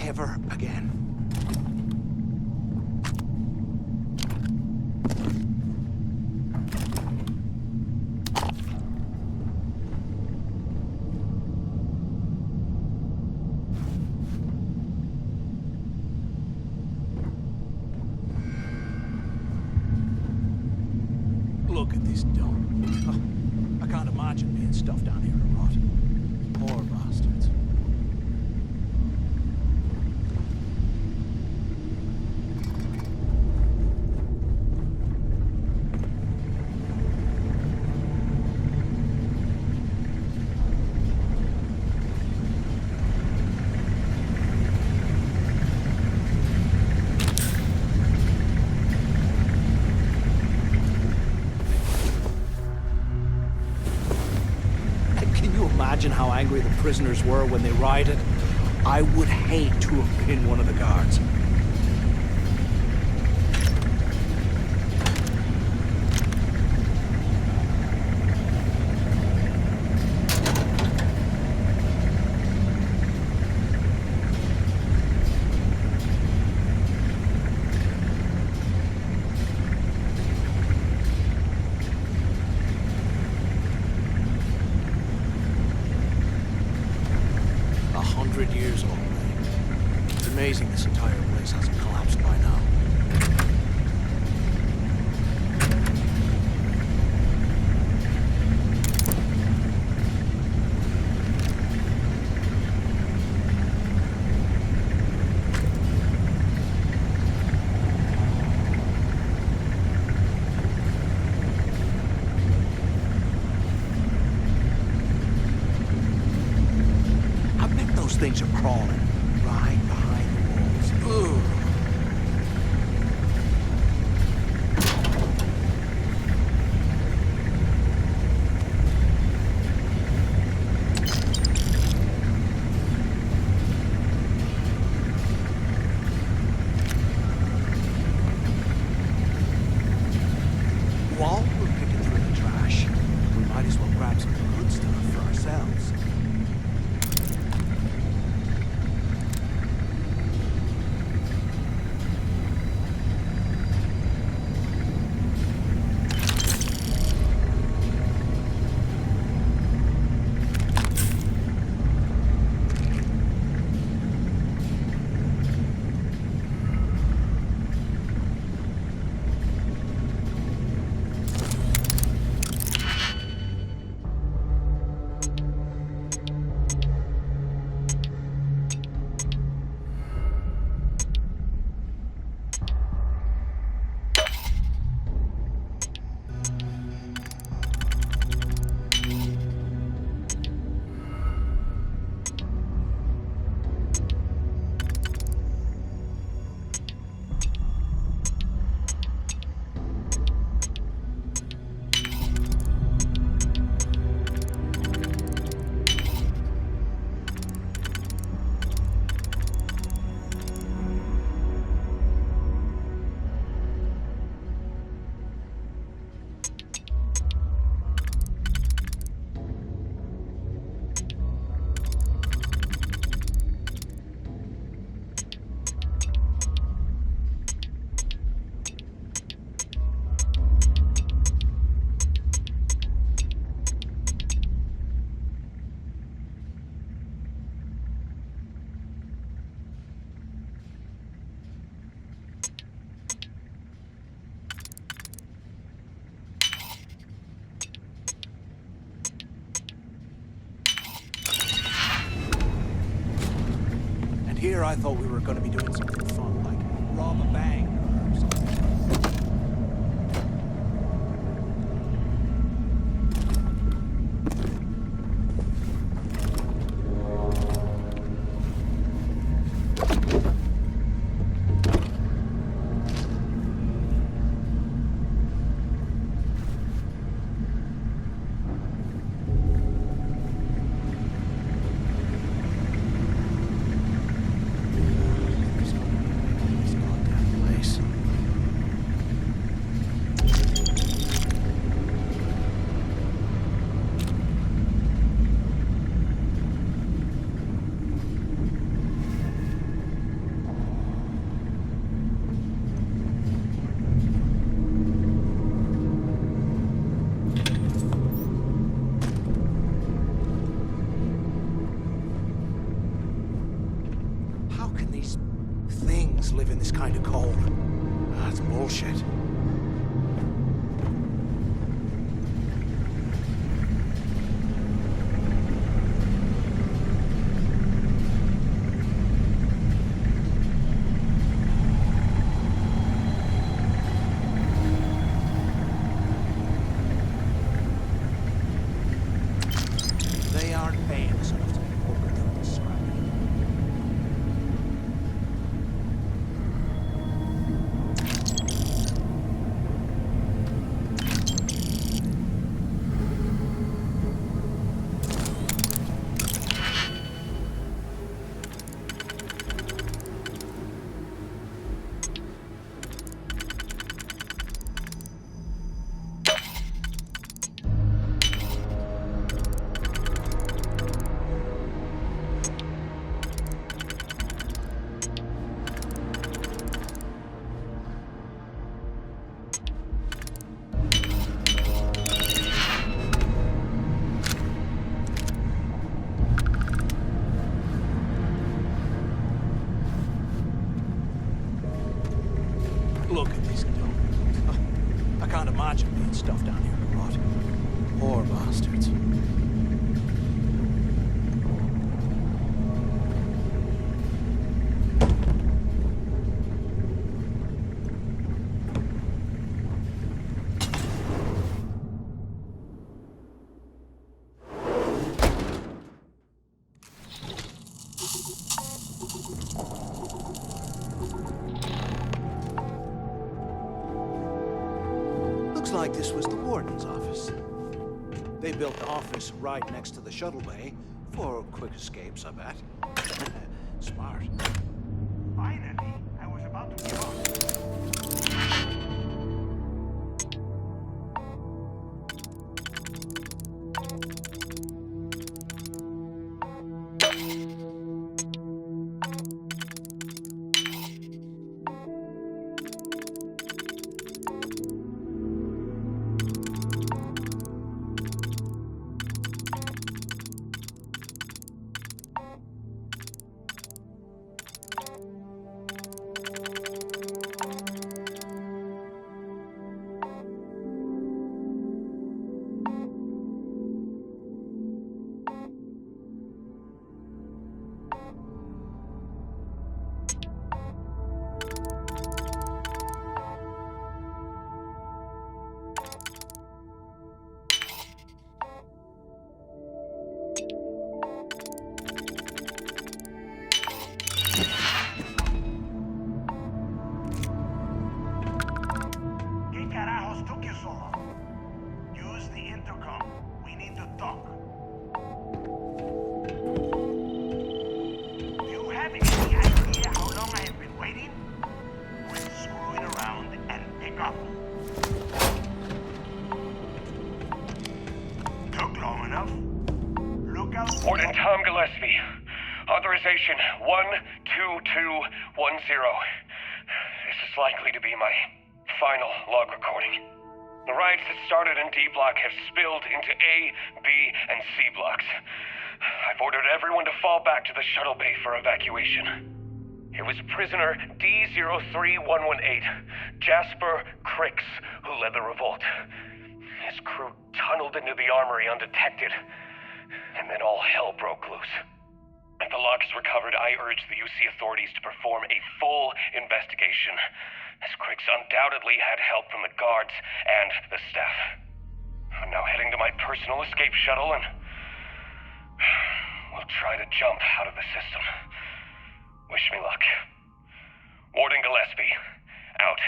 Ever again. Look at this dump. Oh, I can't imagine being stuffed down here to rot. Poor bastards. Imagine how angry the prisoners were when they rioted. I would hate to have been one of the guards. Years old. It's amazing this entire place hasn't collapsed by now. things are crawling right behind the walls. Ugh. While we're picking through the trash, we might as well grab some good stuff for ourselves. Here I thought we were going to be doing something fun, like rob a bank or something. Live in this kind of cold. That's bullshit. They aren't paying us enough to make poker through this scrappy. like this was the warden's office. They built the office right next to the shuttle bay for quick escapes, I bet. Smart. Finally, I was about to give up. Use the intercom. We need to talk. Do you have any idea how long I have been waiting? Quit screwing around and pick up. Took long enough. Look out. Warden Tom Gillespie. Authorization 12210. This is likely to be my final log recording. The riots that started in D block have spilled into A, B, and C blocks. I've ordered everyone to fall back to the shuttle bay for evacuation. It was prisoner D03118, Jasper Crix, who led the revolt. His crew tunneled into the armory undetected, and then all hell broke loose. If the log is recovered, I urge the UC authorities to perform a full investigation, as Crix undoubtedly had help from the guards and the staff. I'm now heading to my personal escape shuttle and we'll try to jump out of the system. Wish me luck. Warden Gillespie, out.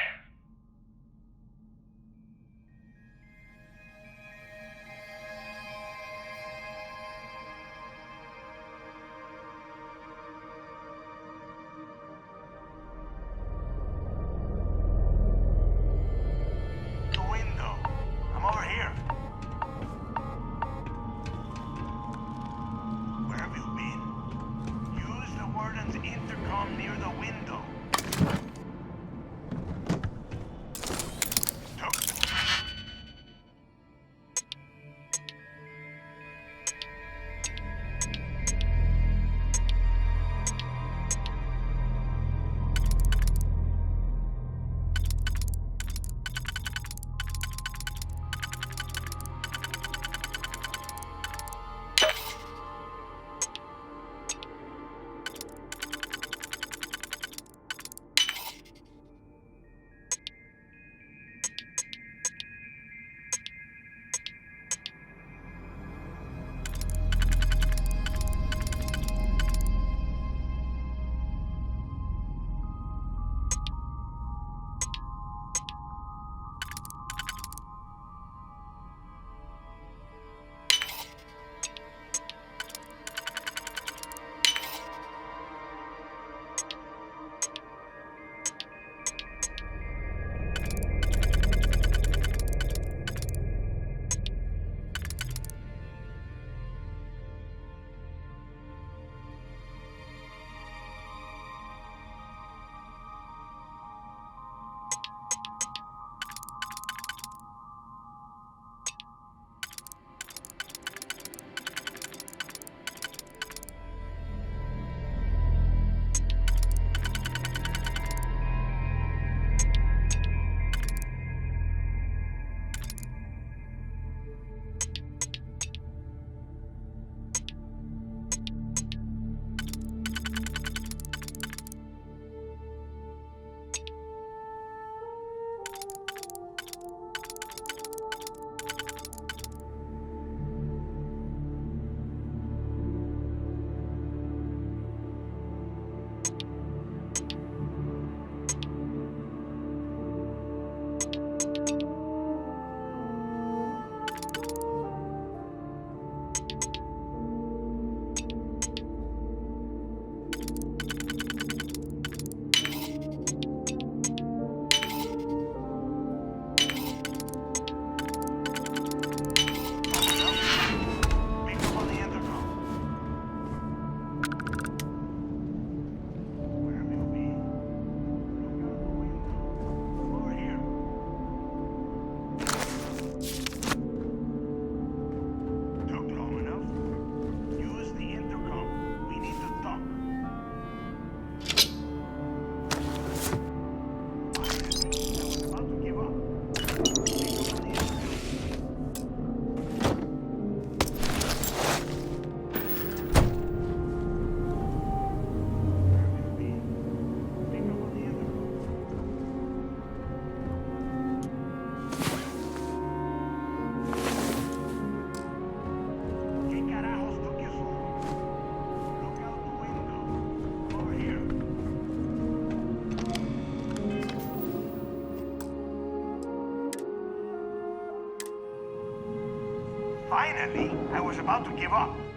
Finally, I was about to give up.